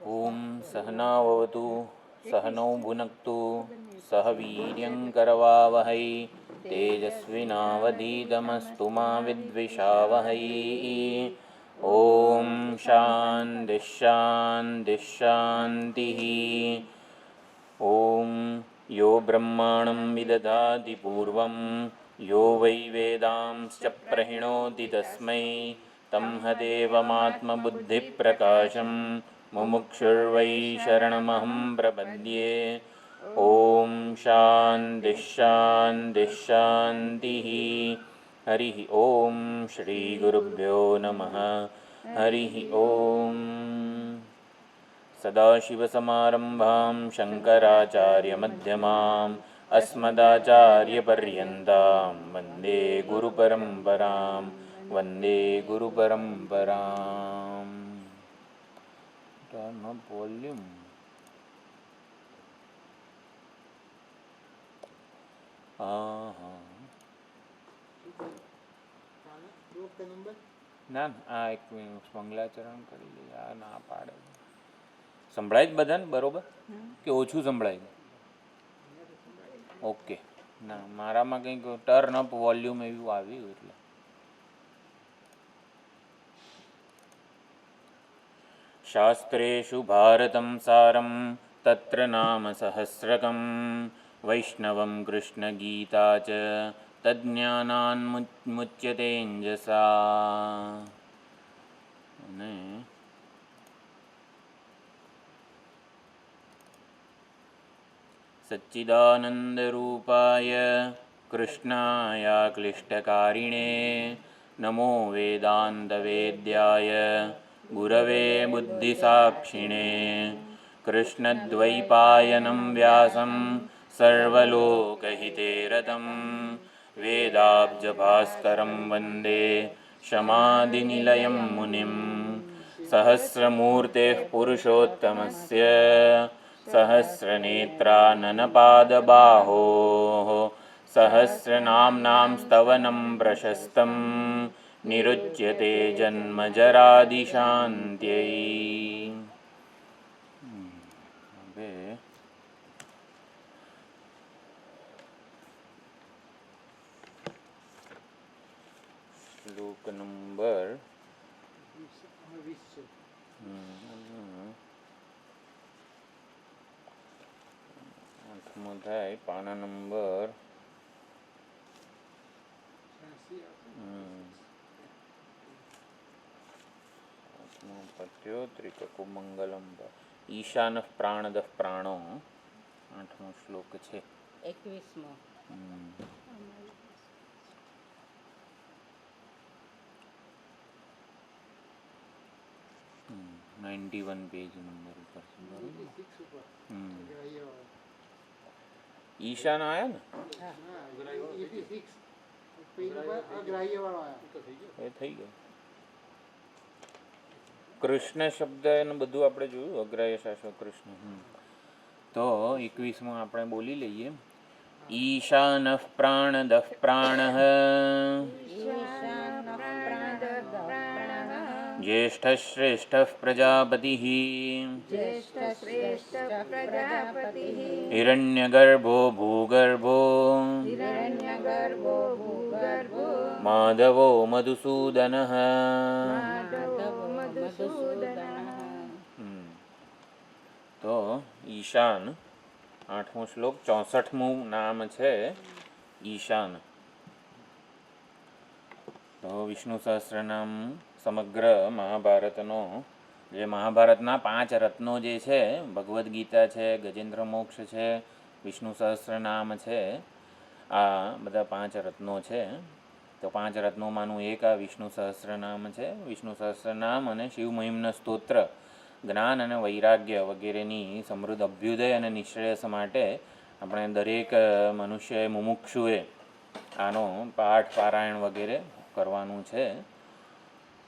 ओम सहनाववतु सहनौ भुनक्तु सह वीर्यङ्करवावहै तेजस्विनावधीतमस्तु मा विद्विषावहै। ओम शान्तिः शान्तिः शान्तिः। ओम यो ब्रह्माणं विदधाति पूर्वं यो वै वेदांश्च प्रहिणोति तस्मै तं देवमात्मबुद्धिप्रकाशं मुमुक्षुर्वै शरणमहं प्रपद्ये। ओम शान्तिः शान्तिः शान्तिः। हरिः ओम श्री गुरुभ्यो नमः। हरिः ओम। सदाशिवसमारम्भां शङ्कराचार्यमध्यमाम् अस्मदाचार्यपर्यन्तां वन्दे गुरुपरम्परां वन्दे गुरुपरम्पराम्। Turn up volume. ના આ એક મંગલાચરણ કરી લઈએ. આ ના પાડે. સંભળાય જ બધાને બરોબર કે ઓછું સંભળાય? ઓકે. ના મારામાં કંઈક ટર્ન અપ વોલ્યુમ એવું આવ્યું એટલે. શાસ્ત્રેષુ ભારતમ સારમ તત્ર નામ સહસ્રકમ વૈષ્ણવમ કૃષ્ણ ગીતા ચ તજ્ઞાનાન્મુચ્યતેંજસા. અને સચ્ચિદાનંદરૂપાય કૃષ્ણાય ક્લિષ્ટકારિણે નમો વેદાંતવેદ્યાય ગુરવે બુદ્ધિસાક્ષિણે કૃષ્ણદ્વૈપાયनं વ્યાસં સર્વલોકહિતે રतं વેદાબ્જભાસ્કરં વંદે શમાદિનિલયં મુનિં સહસ્રમૂર્તેઃ પુરુષોત્તમસ્ય सहस्रनेत्राननपादबाहोः सहस्रनाम्नां स्तवनं प्रशस्तं निरुच्यते जन्मजरादिशान्त्यै. હવે શ્લોક નંબર 8 થાય. પાના નંબર 8 ત્રિકકુમંગલમ ઈશાન પ્રાણદ પ્રાણો 8મો શ્લોક છે. 21મો 91 પેજ નંબર ઉપર. ઈશાન આયા ને એ થઈ ગયો. કૃષ્ણ શબ્દ એનું બધું આપણે જોયું. અગ્રાહ્ય શાશ્વત કૃષ્ણ. તો 21માં આપણે બોલી લઈએ. ઈશાન પ્રાણદ પ્રાણઃ ज्येष्ठ श्रेष्ठ प्रजापति हिरण्यगर्भो भूगर्भो माधवो मधुसूदनः. તો ઈશાન 8મો શ્લોક 64મું નામ છે ઈશાન. તો વિષ્ણુ સહસ્રનામ સમગ્ર મહાભારતનો જે મહાભારતના 5 રત્નો જે છે, ભગવદ્ ગીતા છે, ગજેન્દ્ર મોક્ષ છે, વિષ્ણુ સહસ્રનામ છે, આ બધા 5 રત્નો છે. તો 5 રત્નોમાંનું એક આ વિષ્ણુ સહસ્રનામ છે. વિષ્ણુ સહસ્રનામ અને શિવ મહિમ્ન સ્તોત્ર જ્ઞાન અને વૈરાગ્ય વગેરેની સમૃદ્ધ અભ્યુદય અને નિશ્રેયસ માટે આપણે દરેક મનુષ્યએ મુમુક્ષુએ આનો પાઠ પારાયણ વગેરે કરવાનું છે.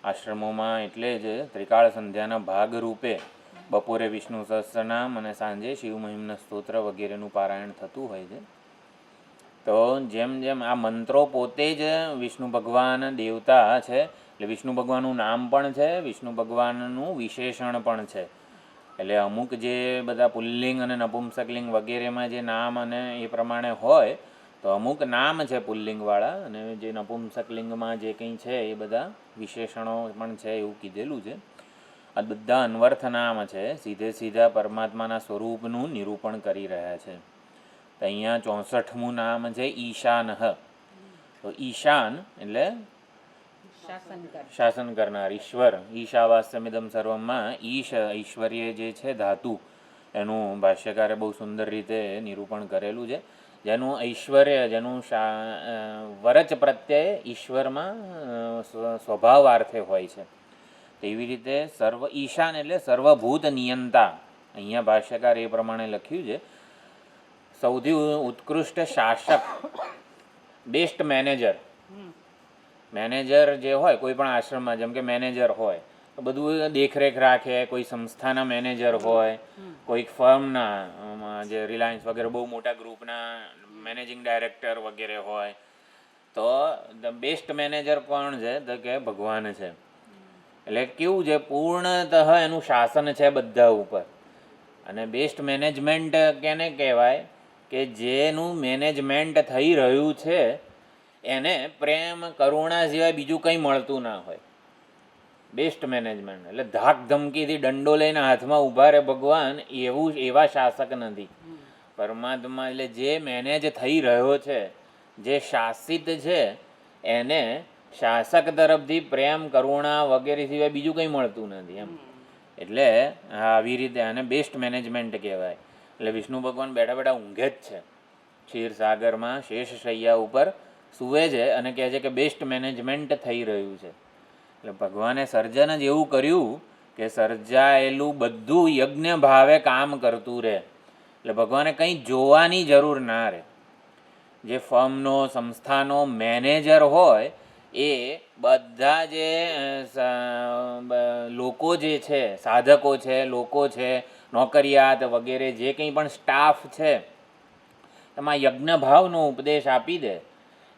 આશ્રમોમાં એટલે જ ત્રિકાળ સંધ્યાના ભાગરૂપે બપોરે વિષ્ણુ સહસ્રનામ અને સાંજે શિવ મહિમ્ન સ્તોત્ર વગેરેનું પારાયણ થતું હોય છે. તો જેમ જેમ આ મંત્રો પોતે જ વિષ્ણુ ભગવાન દેવતા છે, એટલે વિષ્ણુ ભગવાનનું નામ પણ છે, વિષ્ણુ ભગવાનનું વિશેષણ પણ છે. એટલે અમુક જે બધા પુલ્લિંગ અને નપુંસકલિંગ વગેરેમાં જે નામ અને એ પ્રમાણે હોય તો અમુક નામ છે પુલ્લિંગવાળા, અને જે નપુંસકલિંગમાં જે કંઈ છે એ બધા વિશેષણો પણ છે એવું કીધેલું છે. આ બધા અન્વર્થ નામ છે, સીધા પરમાત્માના સ્વરૂપનું નિરૂપણ કરી રહ્યા છે. તો અહીંયા 64મું નામ છે ઈશાન. તો ઈશાન એટલે શાસન કરનાર, ઈશ્વર. ઈશાવાસ્યમિદમ સર્વમાં ઈશ ઐશ્વર્ય જે છે ધાતુ, એનું ભાષ્યકારે બહુ સુંદર રીતે નિરૂપણ કરેલું છે. જેનું ઐશ્વર્ય, જેનું વરચ પ્રત્યય ઈશ્વરમાં સ્વભાવાર્થે હોય છે. તેવી રીતે સર્વ ઈશાન એટલે સર્વભૂત નિયંતા. અહીંયા ભાષ્યકાર એ પ્રમાણે લખ્યું છે, સૌથી ઉત્કૃષ્ટ શાસક, બેસ્ટ મેનેજર. મેનેજર જે હોય કોઈ પણ આશ્રમમાં, જેમ કે મેનેજર હોય તો બધું દેખરેખ રાખે. કોઈ સંસ્થાના મેનેજર હોય, કોઈક ફર્મના, જે રિલાયન્સ વગેરે બહુ મોટા ગ્રુપના મેનેજિંગ ડાયરેક્ટર વગેરે હોય, તો ધ બેસ્ટ મેનેજર કોણ છે? તો કે ભગવાન છે. એટલે કેવું છે, પૂર્ણતઃ એનું શાસન છે બધા ઉપર. અને બેસ્ટ મેનેજમેન્ટ કેને કહેવાય? કે જેનું મેનેજમેન્ટ થઈ રહ્યું છે એને પ્રેમ કરુણા સિવાય બીજું કંઈ મળતું ના હોય. બેસ્ટ મેનેજમેન્ટ એટલે ધાક ધમકીથી દંડો લઈને હાથમાં ઊભા રહે ભગવાન, એવા શાસક નથી. પરમાત્મા એટલે જે મેનેજ થઈ રહ્યો છે, જે શાસિત છે, એને શાસક તરફથી પ્રેમ કરુણા વગેરે સિવાય બીજું કંઈ મળતું નથી એમ. એટલે આવી રીતે આને બેસ્ટ મેનેજમેન્ટ કહેવાય. એટલે વિષ્ણુ ભગવાન બેઠા બેઠા ઊંઘે જ છે, ક્ષીરસાગરમાં શેષ શૈયા ઉપર સૂવે છે અને કહે છે કે બેસ્ટ મેનેજમેન્ટ થઈ રહ્યું છે. એટલે ભગવાને સર્જન જ એવું કર્યું કે સર્જાયેલું બધું યજ્ઞ ભાવે કામ કરતું રહે. એટલે ભગવાને કંઈ જોવાની જરૂર ના રહે. જે ફર્મનો, સંસ્થાનો મેનેજર હોય એ બધા જે લોકો જે છે, સાધકો છે, લોકો છે, નોકરિયાત વગેરે જે કંઈ પણ સ્ટાફ છે, એમાં યજ્ઞભાવનો ઉપદેશ આપી દે.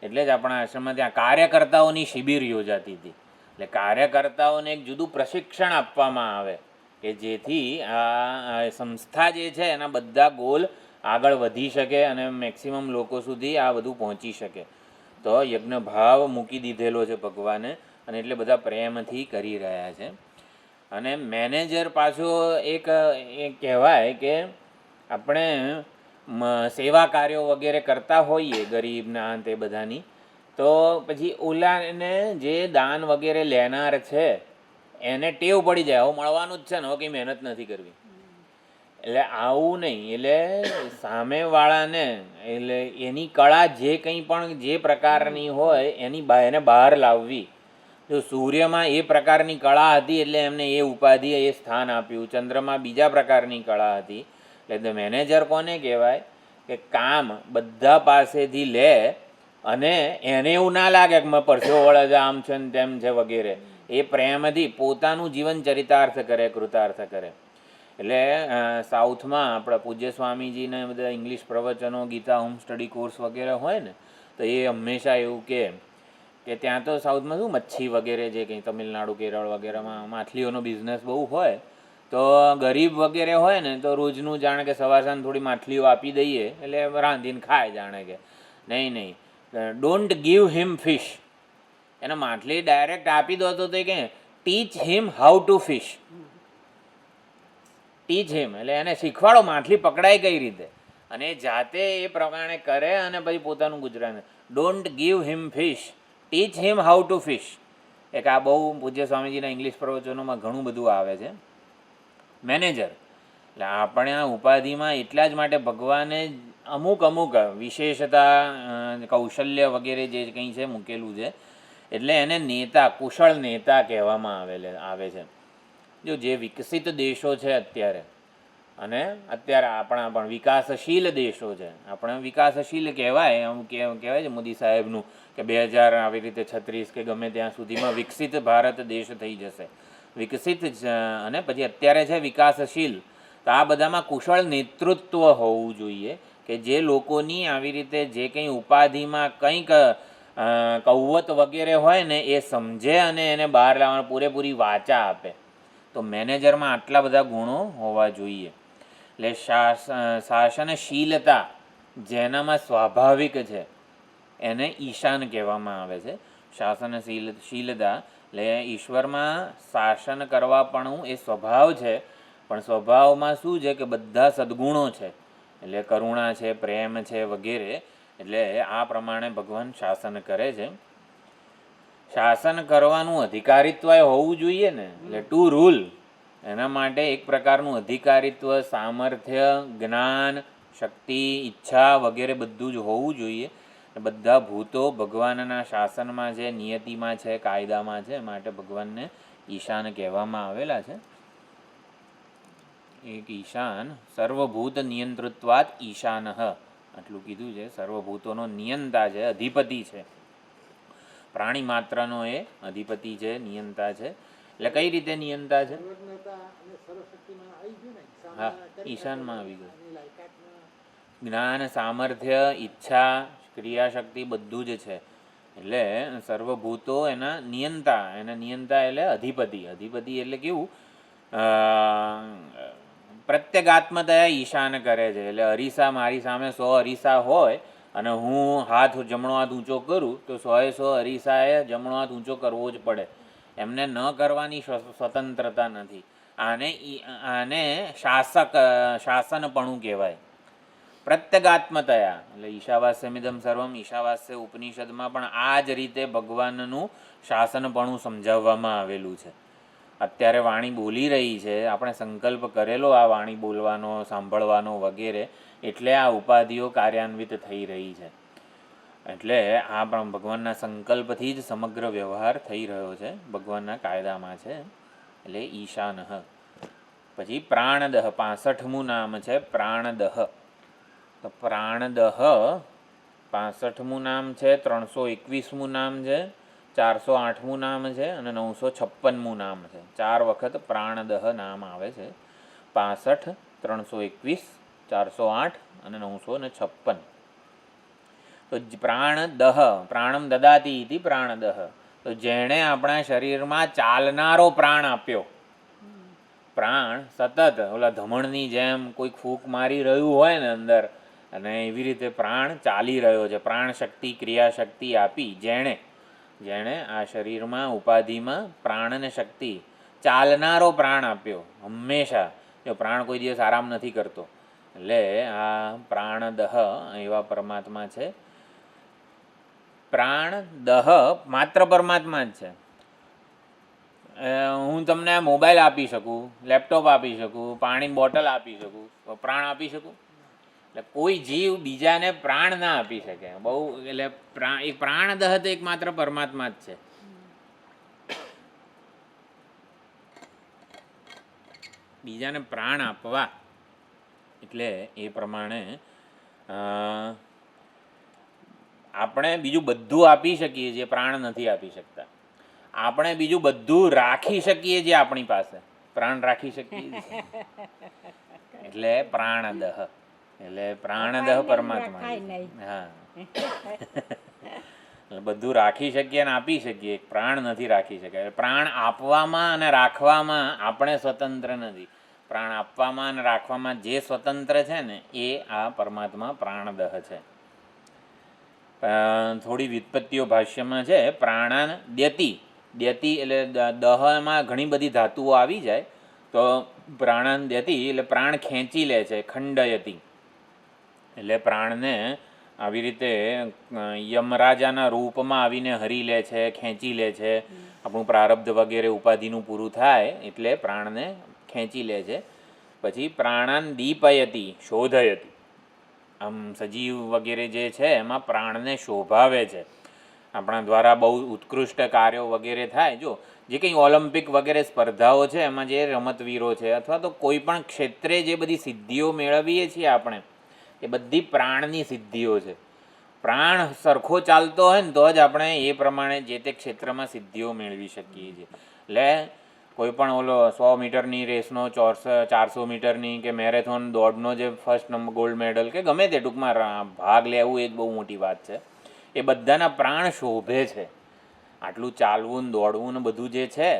એટલે જ આપણા આશ્રમમાં ત્યાં કાર્યકર્તાઓની શિબિર યોજાતી હતી. એટલે કાર્યકર્તાઓને એક જુદું પ્રશિક્ષણ આપવામાં આવે કે જેથી આ સંસ્થા જે છે એના બધા ગોલ આગળ વધી શકે અને મેક્સિમમ લોકો સુધી આ બધું પહોંચી શકે. તો યજ્ઞ ભાવ મૂકી દીધેલો છે ભગવાને, અને એટલે બધા પ્રેમથી કરી રહ્યા છે. અને મેનેજર પાછો એક કહેવાય કે આપણે સેવા કાર્યો વગેરે કરતા હોઈએ ગરીબના તે બધાની, તો પછી ઓલાને જે દાન વગેરે લેનાર છે એને ટેવ પડી જાય, હવે મળવાનું જ છે ને, હવે કંઈ મહેનત નથી કરવી. એટલે આવું નહીં. એટલે સામેવાળાને એટલે એની કળા જે કંઈ પણ જે પ્રકારની હોય એને બહાર લાવવી. જો સૂર્યમાં એ પ્રકારની કળા હતી એટલે એમને એ ઉપાધિ, એ સ્થાન આપ્યું. ચંદ્રમાં બીજા પ્રકારની કળા હતી. એટલે મેનેજર કોને કહેવાય? કે કામ બધા પાસેથી લે અને એને એવું ના લાગે કે મેં પરસેવો વળે છે, આમ છે ને તેમ છે વગેરે. એ પ્રેમથી પોતાનું જીવન ચરિતાર્થ કરે, કૃતાર્થ કરે. એટલે સાઉથમાં આપણા પૂજ્ય સ્વામીજીને બધા ઇંગ્લિશ પ્રવચનો, ગીતા હોમ સ્ટડી કોર્સ વગેરે હોય ને, તો એ હંમેશા એવું કે ત્યાં તો સાઉથમાં શું મચ્છી વગેરે જે કંઈ તમિલનાડુ, કેરળ વગેરેમાં માછલીઓનો બિઝનેસ બહુ હોય. તો ગરીબ વગેરે હોય ને તો રોજનું જાણે કે સવાર સાંજ થોડી માછલીઓ આપી દઈએ એટલે રાંધીને ખાય. જાણે કે નહીં, ડોન્ટ ગીવ હિમ ફિશ. એને માછલી ડાયરેક્ટ આપી દો તો તે કહે ટીચ હિમ હાઉ ટુ ફિશ. ટીચ હિમ એટલે એને શીખવાડો માછલી પકડાય કઈ રીતે, અને એ જાતે એ પ્રમાણે કરે અને પછી પોતાનું ગુજરાન. Don't give him fish, teach him how to fish. એક આ બહુ પૂજ્ય સ્વામીજીના ઇંગ્લિશ પ્રવચનોમાં ઘણું બધું આવે છે. મેનેજર એટલે આપણે આ ઉપાધિમાં એટલા જ માટે ભગવાને અમુક વિશેષતા, કૌશલ્ય વગેરે જે કંઈ છે મૂકેલું છે. એટલે એને નેતા, કુશળ નેતા કહેવામાં આવે છે. જો જે વિકસિત દેશો છે અત્યારે, અને અત્યારે આપણા પણ વિકાસશીલ દેશો છે, આપણે વિકાસશીલ કહેવાય, આમ કહેવાય છે મોદી સાહેબનું કે 2000 આવી રીતે 36 કે ગમે ત્યાં સુધીમાં વિકસિત ભારત દેશ થઈ જશે. વિકસિત અને પછી અત્યારે છે વિકાસશીલ. તો આ બધામાં કુશળ નેતૃત્વ હોવું જોઈએ કે જે લોકોની આવી રીતે જે કંઈ ઉપાધિમાં કંઈક કૌવત વગેરે હોય ને એ સમજે અને એને બહાર લાવવાની પૂરેપૂરી વાચા આપે. તો મેનેજરમાં આટલા બધા ગુણો હોવા જોઈએ. એટલે શાસનશીલતા જેનામાં સ્વાભાવિક છે એને ઈશાન કહેવામાં આવે છે. શાસનશીલતા એટલે ઈશ્વરમાં શાસન કરવા પણ એ સ્વભાવ છે, પણ સ્વભાવમાં શું છે કે બધા સદ્ગુણો છે, એટલે કરુણા છે, પ્રેમ છે વગેરે. એટલે આ પ્રમાણે ભગવાન શાસન કરે છે. શાસન કરવાનું અધિકારીત્વ હોવું જોઈએ ને, એટલે ટુ રૂલ. એના માટે એક પ્રકારનું અધિકારીત્વ, સામર્થ્ય, જ્ઞાન, શક્તિ, ઈચ્છા વગેરે બધું જ હોવું જોઈએ. બધા ભૂતો ભગવાનના શાસનમાં છે, નિયતિમાં છે, કાયદામાં છે, માટે ભગવાનને ઈશાન કહેવામાં આવેલા છે. એક ઈશાન સર્વભૂત નિયંતૃત્વાત ઈશાન આટલું કીધું છે. સર્વભૂતોનો નિયંતા છે, અધિપતિ છે. પ્રાણી માત્રનો એ અધિપતિ છે, નિયંતા છે. એટલે કઈ રીતે નિયંતા છે? હા, ઈશાનમાં આવી ગયું. જ્ઞાન, સામર્થ્ય, ઈચ્છા, ક્રિયાશક્તિ બધું જ છે. એટલે સર્વભૂતો એના નિયંતા. એના નિયંતા એટલે અધિપતિ. અધિપતિ એટલે કેવું? પ્રત્યેગાત્મતયા ઈશાન કરે છે. એટલે અરીસા મારી સામે 100 અરીસા હોય અને હું જમણો હાથ ઊંચો કરું તો 100 અરીસાએ જમણો હાથ ઊંચો કરવો જ પડે. એમને ન કરવાની સ્વતંત્રતા નથી. આને શાસનપણું કહેવાય. પ્રત્યેગાત્મતયા એટલે ઈશાવાસ્યમિદમ સર્વમ, ઈશાવાસ્ય ઉપનિષદમાં પણ આ જ રીતે ભગવાનનું શાસનપણું સમજાવવામાં આવેલું છે. અત્યારે વાણી બોલી રહી છે, આપણે સંકલ્પ કરેલો આ વાણી બોલવાનો, સાંભળવાનો વગેરે, એટલે આ ઉપાધિઓ કાર્યાન્વિત થઈ રહી છે. એટલે આ પણ ભગવાનના સંકલ્પથી જ સમગ્ર વ્યવહાર થઈ રહ્યો છે, ભગવાનના કાયદામાં છે. એટલે ઈશાન. પછી પ્રાણદહ 65મું નામ છે પ્રાણદહ. તો પ્રાણદહ 65મું નામ છે, 321મું નામ છે, 408મું નામ છે અને 956મું નામ છે. 4 વખત પ્રાણદહ નામ આવે છે. 65, 321, 408 અને 956. તો પ્રાણદહ, પ્રાણમ દદાતી ઇતિ પ્રાણદહ. તો જેણે આપણા શરીરમાં ચાલનારો પ્રાણ આપ્યો. પ્રાણ સતત ઓલા ધમણની જેમ કોઈ ફૂંક મારી રહ્યું હોય ને અંદર, અને એવી રીતે પ્રાણ ચાલી રહ્યો છે. પ્રાણ શક્તિ, ક્રિયાશક્તિ આપી જેણે આ શરીરમાં ઉપાધિમાં પ્રાણને શક્તિ, ચાલનારો પ્રાણ આપ્યો હંમેશા. જો પ્રાણ કોઈ દિવસ આરામ નથી કરતો. એટલે આ પ્રાણદહ એવા પરમાત્મા છે. પ્રાણદહ માત્ર પરમાત્મા જ છે. હું તમને મોબાઈલ આપી શકું, લેપટોપ આપી શકું, પાણીની બોટલ આપી શકું, પ્રાણ આપી શકું? એટલે કોઈ જીવ બીજાને પ્રાણ ના આપી શકે. બહુ એટલે એક પ્રાણદહ તો એક માત્ર પરમાત્મા જ છે. બીજાને પ્રાણ આપવા એટલે એ પ્રમાણે આપણે બીજું બધું આપી શકીએ જે પ્રાણ નથી આપી શકતા. આપણે બીજું બધું રાખી શકીએ જે આપણી પાસે પ્રાણ રાખી શકીએ. એટલે પ્રાણદહ એટલે પ્રાણદહ પરમાત્મા. હા, એટલે બધું રાખી શકીએ અને આપી શકીએ, પ્રાણ નથી રાખી શકાય. પ્રાણ આપવામાં અને રાખવામાં આપણે સ્વતંત્ર નથી. પ્રાણ આપવામાં અને રાખવામાં જે સ્વતંત્ર છે ને એ આ પરમાત્મા પ્રાણદહ છે. થોડી વ્યુત્પત્તિઓ ભાષ્યમાં છે. પ્રાણાન દ્યતિ. દ્યતિ એટલે દહમાં ઘણી બધી ધાતુઓ આવી જાય તો પ્રાણાન દ્યતિ એટલે પ્રાણ ખેંચી લે છે. ખંડયતિ એટલે પ્રાણને આવી રીતે યમરાજાના રૂપમાં આવીને હરી લે છે, ખેંચી લે છે. આપણું પ્રારબ્ધ વગેરે ઉપાધિનું પૂરું થાય એટલે પ્રાણને ખેંચી લે છે. પછી પ્રાણાન દીપયતિ, શોધયતિ. આમ સજીવ વગેરે જે છે એમાં પ્રાણને શોભાવે છે. આપણા દ્વારા બહુ ઉત્કૃષ્ટ કાર્યો વગેરે થાય. જો જે કંઈ ઓલિમ્પિક વગેરે સ્પર્ધાઓ છે એમાં જે રમતવીરો છે અથવા તો કોઈ પણ ક્ષેત્રે જે બધી સિદ્ધિઓ મેળવીએ છીએ આપણે, એ બધી પ્રાણની સિદ્ધિઓ છે. પ્રાણ સરખો ચાલતો હોય ને તો જ આપણે એ પ્રમાણે જે તે ક્ષેત્રમાં સિદ્ધિઓ મેળવી શકીએ છીએ. એટલે કોઈ પણ ઓલો 100 મીટરની રેસનો, 400 મીટરની કે મેરેથોન દોડનો જે ફર્સ્ટ નંબર ગોલ્ડ મેડલ કે ગમે તે ટૂંકમાં ભાગ લેવું એ જ બહુ મોટી વાત છે. એ બધાના પ્રાણ શોભે છે. આટલું ચાલવું ને દોડવું ને બધું જે છે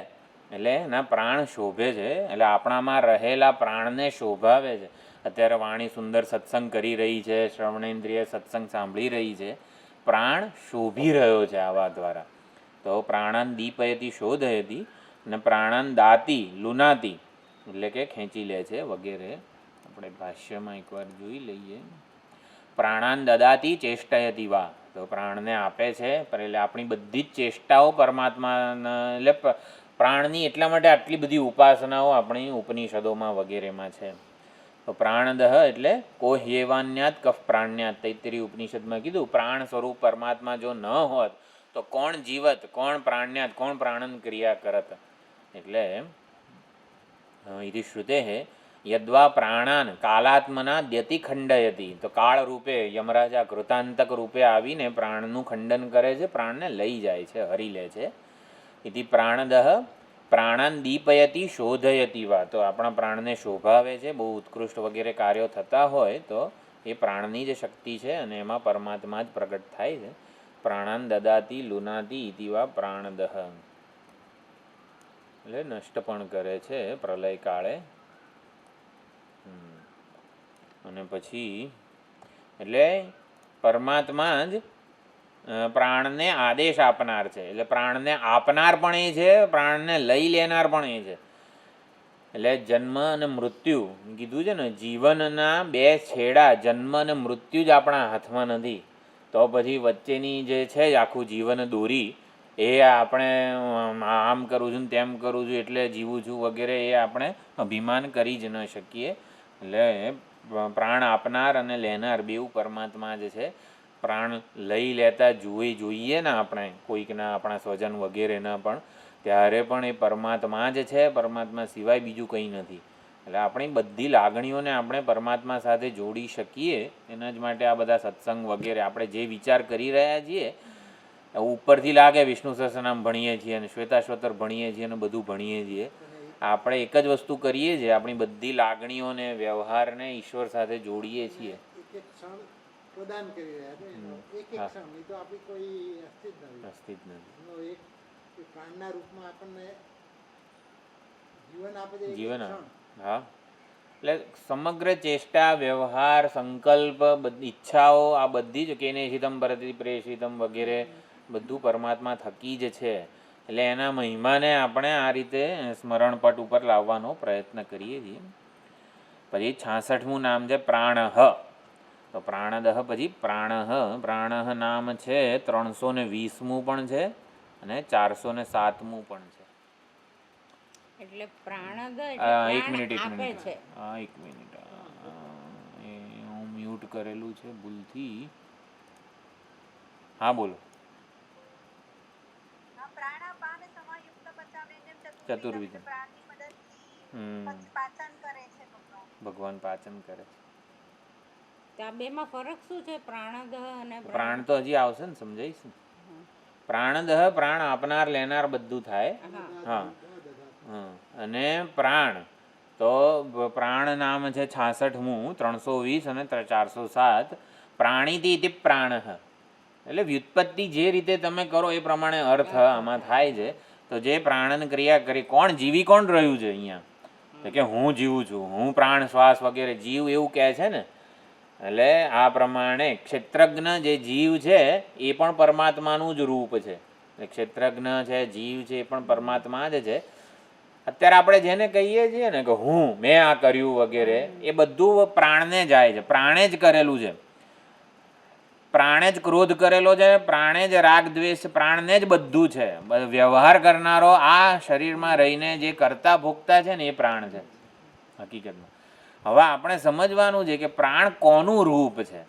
એટલે એના પ્રાણ શોભે છે, એટલે આપણામાં રહેલા પ્રાણને શોભાવે છે. અત્યારે વાણી સુંદર સત્સંગ કરી રહી છે, શ્રવણેન્દ્રિય સત્સંગ સાંભળી રહી છે, પ્રાણ શોભી રહ્યો છે આવા દ્વારા. તો પ્રાણાન દીપયતી શોધયતી અને પ્રાણાન દાતી લુનાતી એટલે કે ખેંચી લે છે વગેરે. આપણે ભાષ્યમાં એકવાર જોઈ લઈએ. પ્રાણાન દદાતી ચેષ્ટયતી વા, તો પ્રાણને આપે છે, એટલે આપણી બધી જ ચેષ્ટાઓ પરમાત્માના, એટલે પ્રાણની એટલા માટે આટલી બધી ઉપાસનાઓ આપણી ઉપનિષદોમાં વગેરેમાં છે. તો પ્રાણદહ એટલે કોહ્યેવાન્યાત કફ પ્રાણ્યાત, તૈત્તરીય ઉપનિષદમાં કીધું પ્રાણ સ્વરૂપ પરમાત્મા જો ન હોત તો કોણ જીવત, કોણ પ્રાણ્યાત, કોણ પ્રાણન ક્રિયા કરત. એટલે ઇતિ શ્રુતે યદ્વા પ્રાણાન કાલાત્મના દ્યતિ ખંડયતી, તો કાળ રૂપે યમરાજા કૃતાંતક રૂપે આવીને પ્રાણનું ખંડન કરે છે, પ્રાણને લઈ જાય છે, હરી લે છે. ઇતિ પ્રાણદહ પ્રાણાન દીપયતી શોધયતી વા, તો આપણા પ્રાણને શોભાવે છે, બહુ ઉત્કૃષ્ટ વગેરે કાર્યો થતા હોય તો એ પ્રાણની જ શક્તિ છે અને એમાં પરમાત્મા જ પ્રગટ થાય છે. પ્રાણાન દદાતી લુનાતી ઇતિ વા પ્રાણદહ, એટલે નષ્ટ પણ કરે છે પ્રલય કાળે. અને પછી એટલે પરમાત્મા જ પ્રાણને આદેશ આપનાર છે, એટલે પ્રાણને આપનાર પણ એ છે, પ્રાણને લઈ લેનાર પણ એ છે. એટલે જન્મ અને મૃત્યુ કીધું છે ને, જીવનના બે છેડા જન્મ અને મૃત્યુ જ આપણા હાથમાં નથી, તો પછી વચ્ચેની જે છે આખું જીવન દોરી, એ આપણે આમ કરું છું તેમ કરું છું એટલે જીવું છું વગેરે, એ આપણે અભિમાન કરી જ ન શકીએ. એટલે પ્રાણ આપનાર અને લેનાર બેઉ પરમાત્મા જ છે. પ્રાણ લઈ લેતા જોઈએ ને આપણે કોઈકના, આપણા સ્વજન વગેરેના પણ, ત્યારે પણ એ પરમાત્મા જ છે, પરમાત્મા સિવાય બીજું કંઈ નથી. એટલે આપણી બધી લાગણીઓને આપણે પરમાત્મા સાથે જોડી શકીએ એના જ માટે આ બધા સત્સંગ વગેરે આપણે જે વિચાર કરી રહ્યા છીએ, ઉપરથી લાગે વિષ્ણુ સહસ્રનામ ભણીએ છીએ અને શ્વેતાશ્વતર ભણીએ છીએ અને બધું ભણીએ છીએ, આપણે એક જ વસ્તુ કરીએ છીએ, આપણી બધી લાગણીઓને વ્યવહારને ઈશ્વર સાથે જોડીએ છીએ. પ્રદાન કરી રહ્યા છે, એક એક ક્ષણ, તો આપણી કોઈ અસ્તિત્વ નથી. એક પ્રાણના રૂપમાં આપણને જીવન આપે છે, જીવન. હા, એટલે સમગ્ર ચેષ્ટા, વ્યવહાર, સંકલ્પ, બધી ઈચ્છાઓ, આ બધી જ કેનેશિતમ ભરતી પ્રેષિતમ વગેરે બધું પરમાત્મા થકી જ છે. એટલે એના મહિમાને આપણે આ રીતે સ્મરણપટ ઉપર લાવવાનો પ્રયત્ન કરીએ છીએ. પછી 66મું નામ છે પ્રાણહ. તો પ્રાણદહ પછી પ્રાણહ નામ છે 320મું પણ છે અને 407મું પણ છે. એટલે પ્રાણદ એક મિનિટ હું મ્યુટ કરેલું છે ભૂલથી. હા બોલો. ચતુર્વિધ ભગવાન પાચન કરે છે. આ બેમાં ફરક શું છે? પ્રાણદહ અને પ્રાણ તો હજી આવશે ને, સમજાઈશ ને. પ્રાણદહ પ્રાણ આપનાર લેનાર બધું થાય. હા હા. અને પ્રાણ તો પ્રાણ નામ છે 66મું, 320 અને 407. પ્રાણીતિ ઇતિ પ્રાણ, એટલે વ્યુત્પત્તિ જે રીતે તમે કરો એ પ્રમાણે અર્થ આમાં થાય છે. તો જે પ્રાણન ક્રિયા કરી, કોણ જીવી કોણ રહ્યું છે અહીંયા? તો કે હું જીવું છું, હું પ્રાણ શ્વાસ વગેરે જીવ એવું કહે છે ને. એટલે આ પ્રમાણે ક્ષેત્રજ્ઞ જે જીવ છે એ પણ પરમાત્માનું જ રૂપ છે. ક્ષેત્રજ્ઞ છે, જીવ છે, એ પણ પરમાત્મા જ છે. અત્યારે આપણે જેને કહીએ છીએ ને કે મેં આ કર્યું વગેરે, એ બધું પ્રાણને જાય છે, પ્રાણે જ કરેલું છે. પ્રાણે જ ક્રોધ કરેલો છે, પ્રાણે જ રાગ દ્વેષ, પ્રાણને જ બધું છે. વ્યવહાર કરનારો આ શરીરમાં રહીને જે કરતા ભોગતા છે ને એ પ્રાણ છે હકીકતમાં. હવે આપણે સમજવાનું છે કે પ્રાણ કોનું રૂપ છે.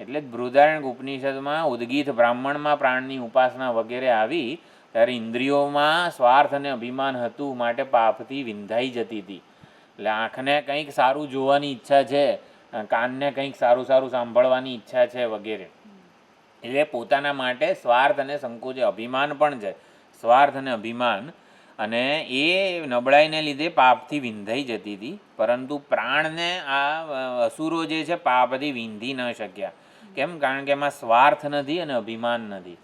એટલે જ બૃહદારણ્યક ઉપનિષદમાં ઉદ્ગીત બ્રાહ્મણમાં પ્રાણની ઉપાસના વગેરે આવી ત્યારે ઇન્દ્રિયોમાં સ્વાર્થ અને અભિમાન હતું, માટે પાપથી વિંધાઈ જતી હતી. એટલે આંખને કંઈક સારું જોવાની ઈચ્છા છે, કાનને કંઈક સારું સાંભળવાની ઈચ્છા છે વગેરે. એટલે પોતાના માટે સ્વાર્થ અને સંકોચ, અભિમાન પણ છે, સ્વાર્થ અને અભિમાન, અને એ નબળાઈને લીધે પાપથી વિંધાઈ જતી હતી. પરંતુ પ્રાણને આ અસુરો જે છે પાપથી વિંધી ન શક્યા. કેમ? કારણ કે એમાં સ્વાર્થ નથી અને અભિમાન નથી.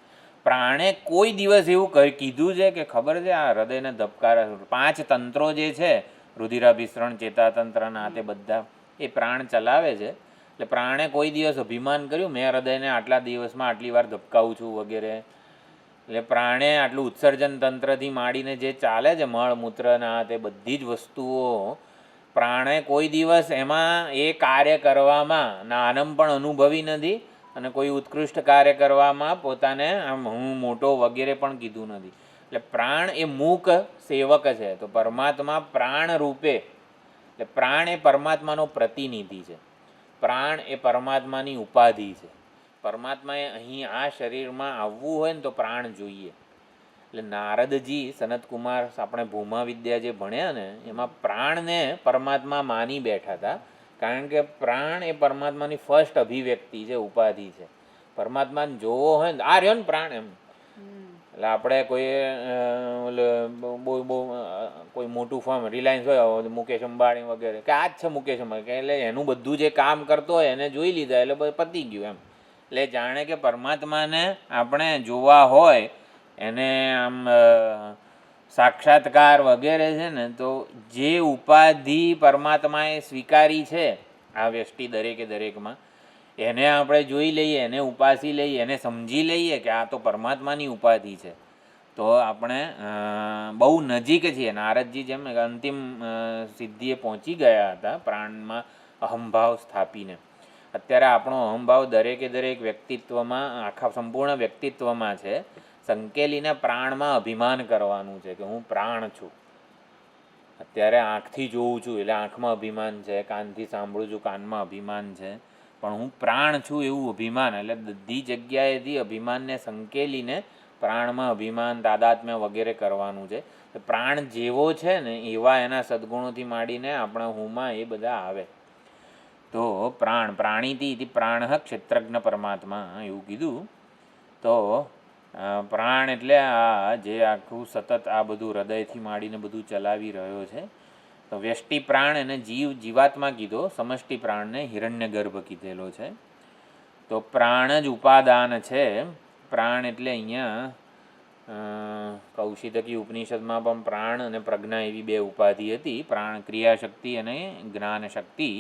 પ્રાણે કોઈ દિવસ એવું કીધું છે કે ખબર છે આ હૃદયના ધબકારા 5 તંત્રો જે છે, રુધિરાભિસરણ, ચેતાતંત્રના તે બધા એ પ્રાણ ચલાવે છે. એટલે પ્રાણે કોઈ દિવસ અભિમાન કર્યું મેં હૃદયને આટલા દિવસમાં આટલી વાર ધબકાવું છું વગેરે? એટલે પ્રાણે આટલું ઉત્સર્જન તંત્રથી માંડીને જે ચાલે છે મળમૂત્રના તે બધી જ વસ્તુઓ, પ્રાણે કોઈ દિવસ એમાં એ કાર્ય કરવામાં ના આનંદ પણ અનુભવી નથી અને કોઈ ઉત્કૃષ્ટ કાર્ય કરવામાં પોતાને આમ હું મોટો વગેરે પણ કીધું નથી. એટલે પ્રાણ એ મૂક સેવક છે. તો પરમાત્મા પ્રાણ રૂપે, એટલે પ્રાણ એ પરમાત્માનો પ્રતિનિધિ છે. પ્રાણ એ પરમાત્માની ઉપાધિ છે. પરમાત્માએ અહીં આ શરીરમાં આવવું હોય ને તો પ્રાણ જોઈએ. એટલે નારદજી, સનતકુમાર, આપણે ભૂમા વિદ્યા જે ભણ્યા ને એમાં પ્રાણને પરમાત્મા માની બેઠા હતા. કારણ કે પ્રાણ એ પરમાત્માની ફર્સ્ટ અભિવ્યક્તિ છે, ઉપાધિ છે. પરમાત્માને જોવો હોય ને આ રહ્યો ને પ્રાણ એમ. એટલે આપણે કોઈ મોટું ફર્મ રિલાયન્સ હોય, મુકેશ અંબાણી વગેરે, કે આ જ છે મુકેશ અંબાણી, કે એટલે એનું બધું જે કામ કરતો હોય એને જોઈ લીધા એટલે પતી ગયું એમ. એટલે જાણે કે પરમાત્માને આપણે જોવા હોય, એને આમ સાક્ષાત્કાર વગેરે છે ને, તો જે ઉપાધિ પરમાત્માએ સ્વીકારી છે આ વ્યષ્ટિ દરેકે દરેકમાં, એને આપણે જોઈ લઈએ, એને ઉપાસી લઈએ, એને સમજી લઈએ કે આ તો પરમાત્માની ઉપાધિ છે, તો આપણે બહુ નજીક છીએ. નારદજી જેમ અંતિમ સિદ્ધિએ પહોંચી ગયા હતા પ્રાણમાં અહંભાવ સ્થાપીને. અત્યારે આપણો અહંભાવ દરેકે દરેક વ્યક્તિત્વમાં, આખા સંપૂર્ણ વ્યક્તિત્વમાં છે. સંકેલીને પ્રાણમાં અભિમાન કરવાનું છે કે હું પ્રાણ છું. અત્યારે આંખથી જોઉં છું એટલે આંખમાં અભિમાન છે, કાનથી સાંભળું છું કાનમાં અભિમાન છે, પણ હું પ્રાણ છું એવું અભિમાન. એટલે બધી જગ્યાએથી અભિમાનને સંકેલીને પ્રાણમાં અભિમાન, તાદાત્મ્ય વગેરે કરવાનું છે. પ્રાણ જેવો છે ને એવા એના સદ્ગુણોથી માંડીને આપણા હુંમાં એ બધા આવે. તો પ્રાણીથી પ્રાણ ક્ષેત્રજ્ઞ પરમાત્મા એવું કીધું. તો પ્રાણ એટલે આ જે આખું સતત આ બધું હૃદયથી માંડીને બધું ચલાવી રહ્યો છે. તો વ્યષ્ટિ પ્રાણ એને જીવાત્મા કીધો, સમષ્ટિ પ્રાણને હિરણ્યગર્ભ કીધેલો છે. તો પ્રાણ જ ઉપાદાન છે. પ્રાણ એટલે અહીંયા કૌશિતકી ઉપનિષદમાં પણ પ્રાણ અને પ્રજ્ઞા એવી બે ઉપાધિ હતી. પ્રાણ ક્રિયાશક્તિ અને જ્ઞાન શક્તિ.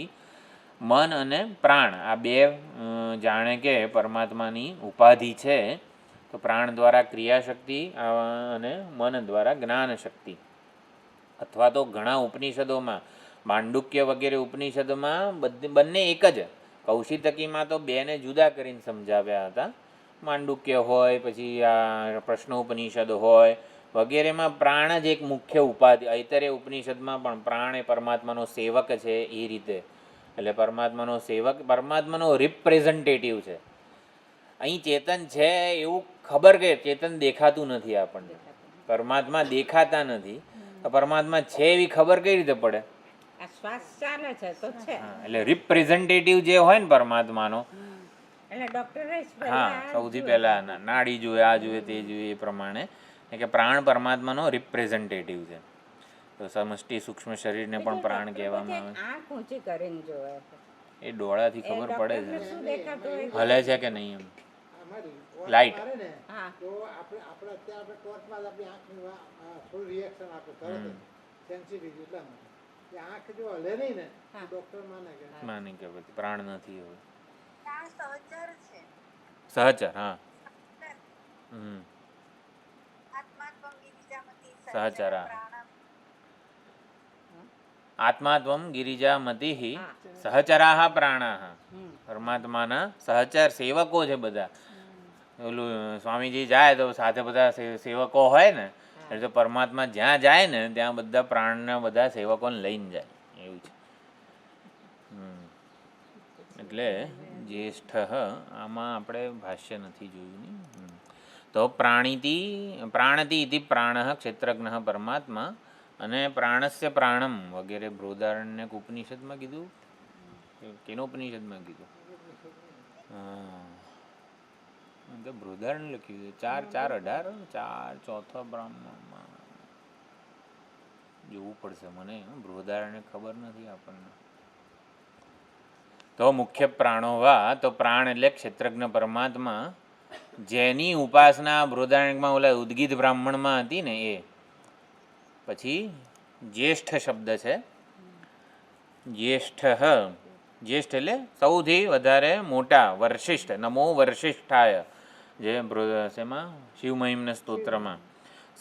મન અને પ્રાણ આ બે જાણે કે પરમાત્માની ઉપાધિ છે. તો પ્રાણ દ્વારા ક્રિયાશક્તિ અને મન દ્વારા જ્ઞાન શક્તિ. અથવા તો ઘણા ઉપનિષદોમાં, માંડુક્ય વગેરે ઉપનિષદોમાં બંને એક જ. કૌશિતકીમાં તો બેને જુદા કરીને સમજાવ્યા હતા. માંડુક્ય હોય, પછી આ પ્રશ્નોપનિષદ હોય વગેરેમાં પ્રાણ જ એક મુખ્ય ઉપાધિ. ઐતરેય ઉપનિષદમાં પણ પ્રાણ એ પરમાત્માનો સેવક છે એ રીતે. એટલે પરમાત્માનો સેવક, પરમાત્માનો રિપ્રેઝન્ટેટિવ છે. અહીં ચેતન છે એવું ખબર કે ચેતન દેખાતું નથી આપણને, પરમાત્મા દેખાતા નથી, તો પરમાત્મા છે એવી ખબર કઈ રીતે પડે? આ શ્વાસ ચાલે છે તો છે. એટલે રિપ્રેઝન્ટેટિવ જે હોય ને પરમાત્માનો, એટલે ડોક્ટરે સૌથી પહેલા નાડી જોઈએ, આ જોઈએ, તે જોઈએ, એ પ્રમાણે કે પ્રાણ પરમાત્માનો રિપ્રેઝન્ટેટિવ છે. તો સમષ્ટિ સૂક્ષ્મ શરીરને પણ પ્રાણ કહેવામાં આવે. આંખ ઊંચી કરીને જોવે છે, એ ડોળાથી ખબર પડે છે શું દેખાતું હોય, હલે છે કે નહીં એમ. લાઈટ તો આપણે અત્યારે આપણે ટોર્ચમાં જ આપણી આંખની થોડું રિએક્શન આપે તરત સેન્સિટિવ. એટલા માટે આંખ જો હલે નહીં ને ડોક્ટર માને કે પછી પ્રાણ નથી. હવે સહચર, હા, સહચર, આત્માત્વમ ગિરિજામતિ સહચરાહ પ્રાણાહ. પરમાત્માના સહચર સેવકો છે બધા. ઓલું સ્વામીજી જાય તો સાથે બધા સેવકો હોય ને, એટલે પરમાત્મા જ્યાં જાય ને ત્યાં બધા પ્રાણના બધા સેવકોને લઈને જાય એવું છે. એટલે જ્યેષ્ઠ આમાં આપણે ભાષ્ય નથી જોયું ને. તો પ્રાણતી ઇતિ પ્રાણ ક્ષેત્રજ્ઞ પરમાત્મા અને પ્રાણસ્ય પ્રાણમ વગેરે બૃહદારણ્યક ઉપનિષદમાં કીધું. કેનો ઉપનિષદમાં કીધું? તો બૃહદારણ્ય લખ્યું છે 4:18, 4 ચોથા બ્રાહ્મણમાં જોવું પડશે મને. બૃહદારણ્ય ખબર નથી આપણને. તો મુખ્ય પ્રાણો વા, તો પ્રાણ એટલે ક્ષેત્રજ્ઞ પરમાત્મા જેની ઉપાસના બૃહદારણ્યકમાં ઓલા ઉદ્ગીત બ્રાહ્મણમાં હતી ને એ. પછી જ્યેષ્ઠ શબ્દ છે. જ્યેષ્ઠ જ્યેષ્ઠ એટલે સૌથી વધારે મોટા. વર્ષિષ્ઠ, નમો વર્ષિષ્ઠાય, જે શેમાં શિવ મહિમ્ન સ્તોત્રમાં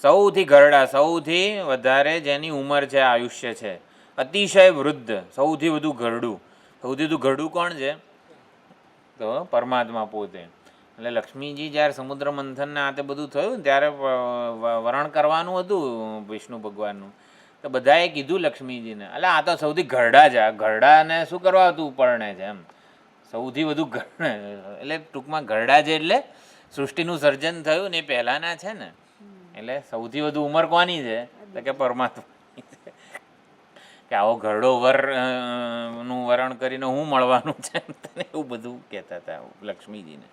સૌથી ઘરડા, સૌથી વધારે જેની ઉંમર છે, આયુષ્ય છે. અતિશય વૃદ્ધ, સૌથી વધુ ઘરડું. સૌથી વધુ ઘરડું કોણ છે? તો પરમાત્મા પોતે. એટલે લક્ષ્મીજી જ્યારે સમુદ્ર મંથનના આ તે બધું થયું ને ત્યારે વરણ કરવાનું હતું વિષ્ણુ ભગવાનનું, તો બધાએ કીધું લક્ષ્મીજીને, એટલે આ તો સૌથી ઘરડા છે, આ ઘરડાને શું કરવા તું પરણે છે એમ. સૌથી વધુ એટલે ટૂંકમાં ઘરડા છે એટલે સૃષ્ટિનું સર્જન થયું ને એ પહેલાંના છે ને, એટલે સૌથી વધુ ઉંમર કોની છે? તો કે પરમાત્માની છે. કે આવો ઘરડો નું વરણ કરીને હું મળવાનું છે એવું બધું કહેતા હતા લક્ષ્મીજીને.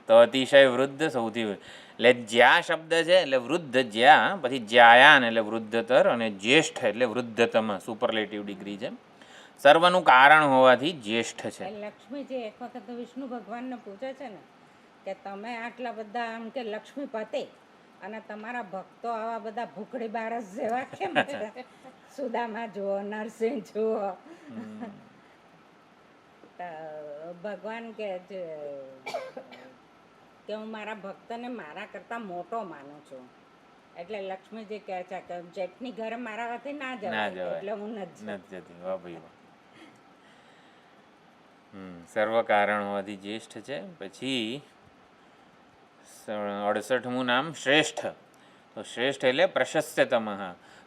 તો અતિશય વૃદ્ધ, સૌથી એટલે જ્યા શબ્દ છે એટલે વૃદ્ધ, જ્યા, પછી જ્યાયાન એટલે વૃદ્ધતર, અને જ્યેષ્ઠ એટલે વૃદ્ધતમ, સુપરલેટિવ ડિગ્રી છે. સર્વનું કારણ હોવાથી જ્યેષ્ઠ છે. લક્ષ્મીજી એક વખત વિષ્ણુ ભગવાનને પૂછે છે ને કે તમે આટલા બધા આમ કે લક્ષ્મીપતિ અને તમારા ભક્તો આવા બધા ભૂખડી બારસ જેવા કેમ છે? સુદામા જુઓ, નરસિંહ જુઓ. ભગવાન કે છે કે હું મારા ભક્તને મારા કરતાં મોટો માનું છું. એટલે લક્ષ્મીજી કહે છે કે જેટની ઘરે મારાથી ના જવાય એટલે હું નથી જતી. વાહ ભાઈ વાહ. સર્વ કારણ હોવાથી જ્યેષ્ઠ છે. પછી 68મું નામ શ્રેષ્ઠ. તો શ્રેષ્ઠ એટલે પ્રશસ્યતમ.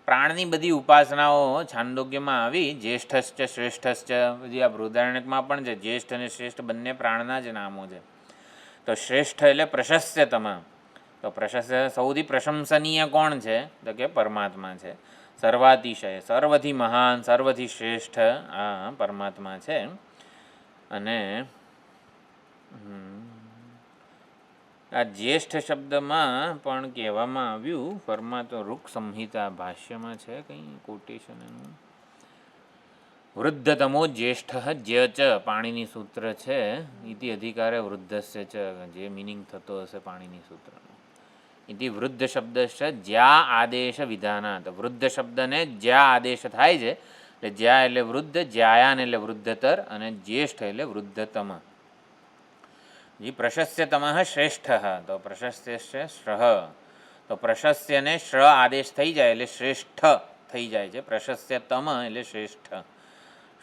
પ્રાણની બધી ઉપાસનાઓ છાંદોગ્યમાં આવી. જ્યેષ્ઠશ્ચ શ્રેષ્ઠશ્ચ, પછી આ બૃહદારણ્યકમાં પણ છે. જ્યેષ્ઠ અને શ્રેષ્ઠ બંને પ્રાણના જ નામો છે. તો શ્રેષ્ઠ એટલે પ્રશસ્યતમ. તો પ્રશસ્ય સૌથી પ્રશંસનીય કોણ છે? તો કે પરમાત્મા છે. સર્વાતિશય, સર્વથી મહાન, સર્વથી શ્રેષ્ઠ આ પરમાત્મા છે. અને આ જ્યેષ્ઠ શબ્દમાં પણ કહેવામાં આવ્યું પરમાત્મા ઋક સંહિતા ભાષ્યમાં છે કંઈ કોટેશન એનું. વૃદ્ધતમો જ્યેષ્ઠ જ્ય ચ, પાણીની સૂત્ર છે. ઇતિ અધિકારે વૃદ્ધસ્ય ચ, જે મિનિંગ થતો હશે પાણીની સૂત્રનો. ઇતિ વૃદ્ધ શબ્દ છે જ્યા આદેશ વિધાનાત. વૃદ્ધ શબ્દને જ્યા આદેશ થાય છે એટલે જ્યા એટલે વૃદ્ધ, જ્યાયાન એટલે વૃદ્ધતર, અને જ્યેષ્ઠ એટલે વૃદ્ધતમ. જી પ્રશસ્યતમ શ્રેષ્ઠ. તો પ્રશસ્ય છે શ્રહ. તો પ્રશસ્યને શ્ર આદેશ થઈ જાય એટલે શ્રેષ્ઠ થઈ જાય છે. પ્રશસ્યતમ એટલે શ્રેષ્ઠ.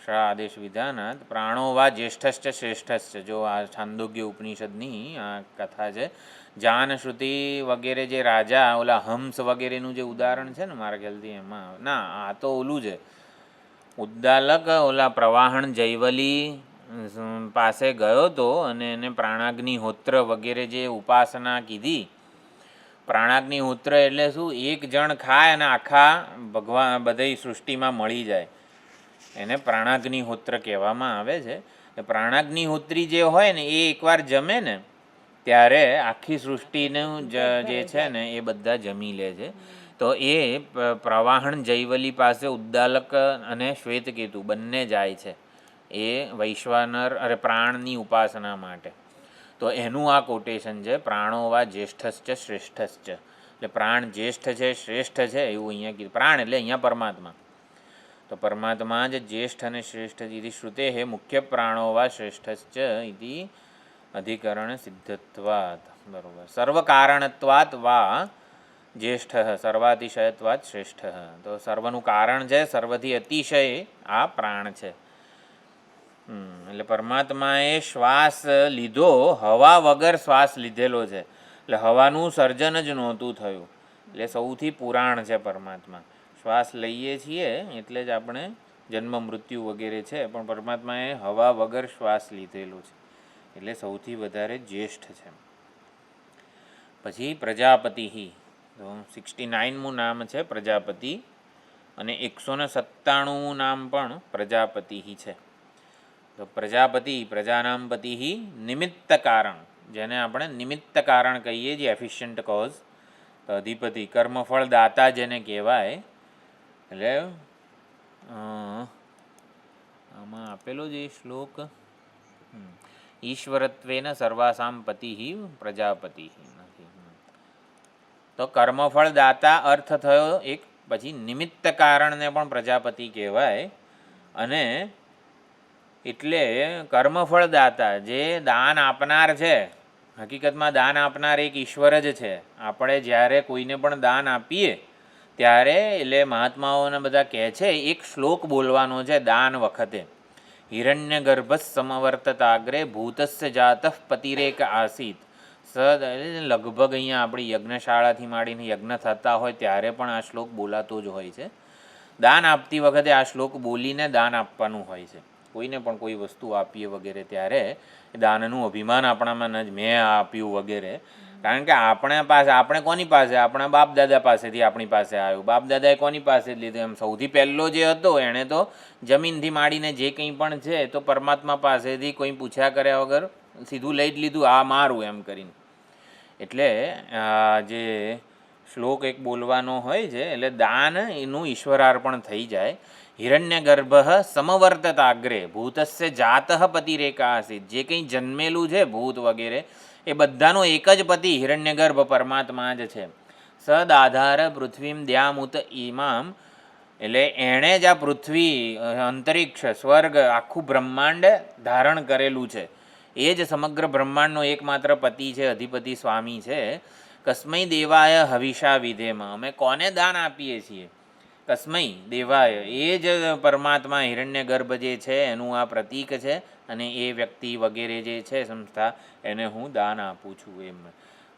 શ્ર આદેશ વિધાનાત. પ્રાણો વા જ્યેષ્ઠશ્ચ શ્રેષ્ઠશ્ચ. જો આ છાંદોગ્ય ઉપનિષદની આ કથા છે. જાન શ્રુતિ વગેરે જે રાજા ઓલા હંસ વગેરેનું જે ઉદાહરણ છે ને મારા ખ્યાલથી એમાં, ના આ તો ઓલું છે ઉદ્દાલક ઓલા પ્રવાહણ જૈવલી પાસે ગયો હતો અને એને પ્રાણાગ્નિહોત્ર વગેરે જે ઉપાસના કીધી. પ્રાણાગ્નિહોત્ર એટલે શું? એક જણ ખાય અને આખા ભગવાન બધી સૃષ્ટિમાં મળી જાય, એને પ્રાણાગ્નિહોત્ર કહેવામાં આવે છે. પ્રાણાગ્નિહોત્રી જે હોય ને એ એકવાર જમે ને ત્યારે આખી સૃષ્ટિનું જે છે ને એ બધા જમી લે છે. તો એ પ્રવાહણ જૈવલી પાસે ઉદ્દાલક અને શ્વેતકેતુ બંને જાય છે એ વૈશ્વાનર પ્રાણની ઉપાસના માટે. તો એનું આ કોટેશન છે, પ્રાણો વા જ્યેષ્ઠશ્ચ શ્રેષ્ઠશ્ચ. એટલે પ્રાણ જ્યેષ્ઠ છે, શ્રેષ્ઠ છે એવું અહીંયા કીધું. પ્રાણ એટલે અહીંયા પરમાત્મા. તો પરમાત્મા જ જ્યેષ્ઠ અને શ્રેષ્ઠ ઇતિ શ્રુતે હે મુખ્ય પ્રાણો વા શ્રેષ્ઠશ્ચ ઇતિ અધિકરણ સિદ્ધત્વાત. બરોબર. સર્વકારણત્વાત વા જ્યેષ્ઠ, સર્વાતિશયત્વાત શ્રેષ્ઠ. તો સર્વનું કારણ છે, સર્વથી અતિશય આ પ્રાણ છે. એટલે પરમાત્માએ શ્વાસ લીધો, હવા વગર શ્વાસ લીધેલો છે. એટલે હવાનું સર્જન જ નહોતું થયું. એટલે સૌથી પુરાણ છે પરમાત્મા. શ્વાસ લઈએ છીએ એટલે જ આપણે જન્મ મૃત્યુ વગેરે છે, પણ પરમાત્માએ હવા વગર શ્વાસ લીધેલો છે એટલે સૌથી વધારે જ્યેષ્ઠ છે. પછી પ્રજાપતિ. તો 69મું નામ છે પ્રજાપતિ, અને 197મું નામ પણ પ્રજાપતિ છે. તો પ્રજાપતિ, પ્રજાનામ પતિ, નિમિત્ત કારણ, જેને આપણે નિમિત્ત કારણ કહીએ છીએ, એફિશિયન્ટ કોઝ. તો અધિપતિ, કર્મફળ દાતા જેને કહેવાય. એટલે આમાં આપેલો જ એ શ્લોક ઈશ્વરત્વેન સર્વાસામ પતિ પ્રજાપતિ નથી. તો કર્મફળ દાતા અર્થ થયો એક. પછી નિમિત્ત કારણને પણ પ્રજાપતિ કહેવાય. અને એટલે કર્મફળ દાતા જે દાન આપનાર છે, હકીકતમાં દાન આપનાર એક ઈશ્વર જ છે. આપણે જ્યારે કોઈને પણ દાન આપીએ ત્યારે એટલે મહાત્માઓને બધા કહે છે એક શ્લોક બોલવાનો છે દાન વખતે. હિરણ્ય ગર્ભ સમવર્તતાગ્રે ભૂતસ્ય જાતઃ પતિરેક આસીત. લગભગ અહીંયા આપણી યજ્ઞશાળાથી માંડીને યજ્ઞ થતા હોય ત્યારે પણ આ શ્લોક બોલાતો જ હોય છે. દાન આપતી વખતે આ શ્લોક બોલીને દાન આપવાનું હોય છે. કોઈને પણ કોઈ વસ્તુ આપીએ વગેરે ત્યારે દાનનું અભિમાન આપણામાં ન જ મેં આપ્યું વગેરે. કારણ કે આપણે કોની પાસે, આપણા બાપ દાદા પાસેથી આપણી પાસે આવ્યું, બાપ દાદાએ કોની પાસે જ લીધું. એમ સૌથી પહેલો જે હતો એણે તો જમીનથી માંડીને જે કંઈ પણ છે તો પરમાત્મા પાસેથી કોઈ પૂછ્યા કર્યા વગર સીધું લઈ જ લીધું, આ મારું એમ કરીને. એટલે જે શ્લોક એક બોલવાનો હોય છે એટલે દાન એનું ઈશ્વરાર્પણ થઈ જાય. હિરણ્ય ગર્ભ સમવર્તતાગ્રે ભૂતસ્ય જાતઃ પતિરેકા આસીત. જે કંઈ જન્મેલું છે ભૂત વગેરે એ બધાનો એક જ પતિ હિરણ્યગર્ભ પરમાત્મા જ છે. સદાધાર પૃથ્વીમ દ્યામુત ઈમામ. એટલે એણે જ આ પૃથ્વી, અંતરિક્ષ, સ્વર્ગ, આખું બ્રહ્માંડ ધારણ કરેલું છે. એ જ સમગ્ર બ્રહ્માંડનો એકમાત્ર પતિ છે, અધિપતિ સ્વામી છે. કસ્મૈ દેવાય હવિષા વિધેમાં. અમે કોને દાન આપીએ છીએ? કસ્મૈ દેવાય. એ જ પરમાત્મા હિરણ્યગર્ભ જે છે એનું આ પ્રતીક છે. અને એ વ્યક્તિ વગેરે જે છે સંસ્થા એને હું દાન આપું છું. એમ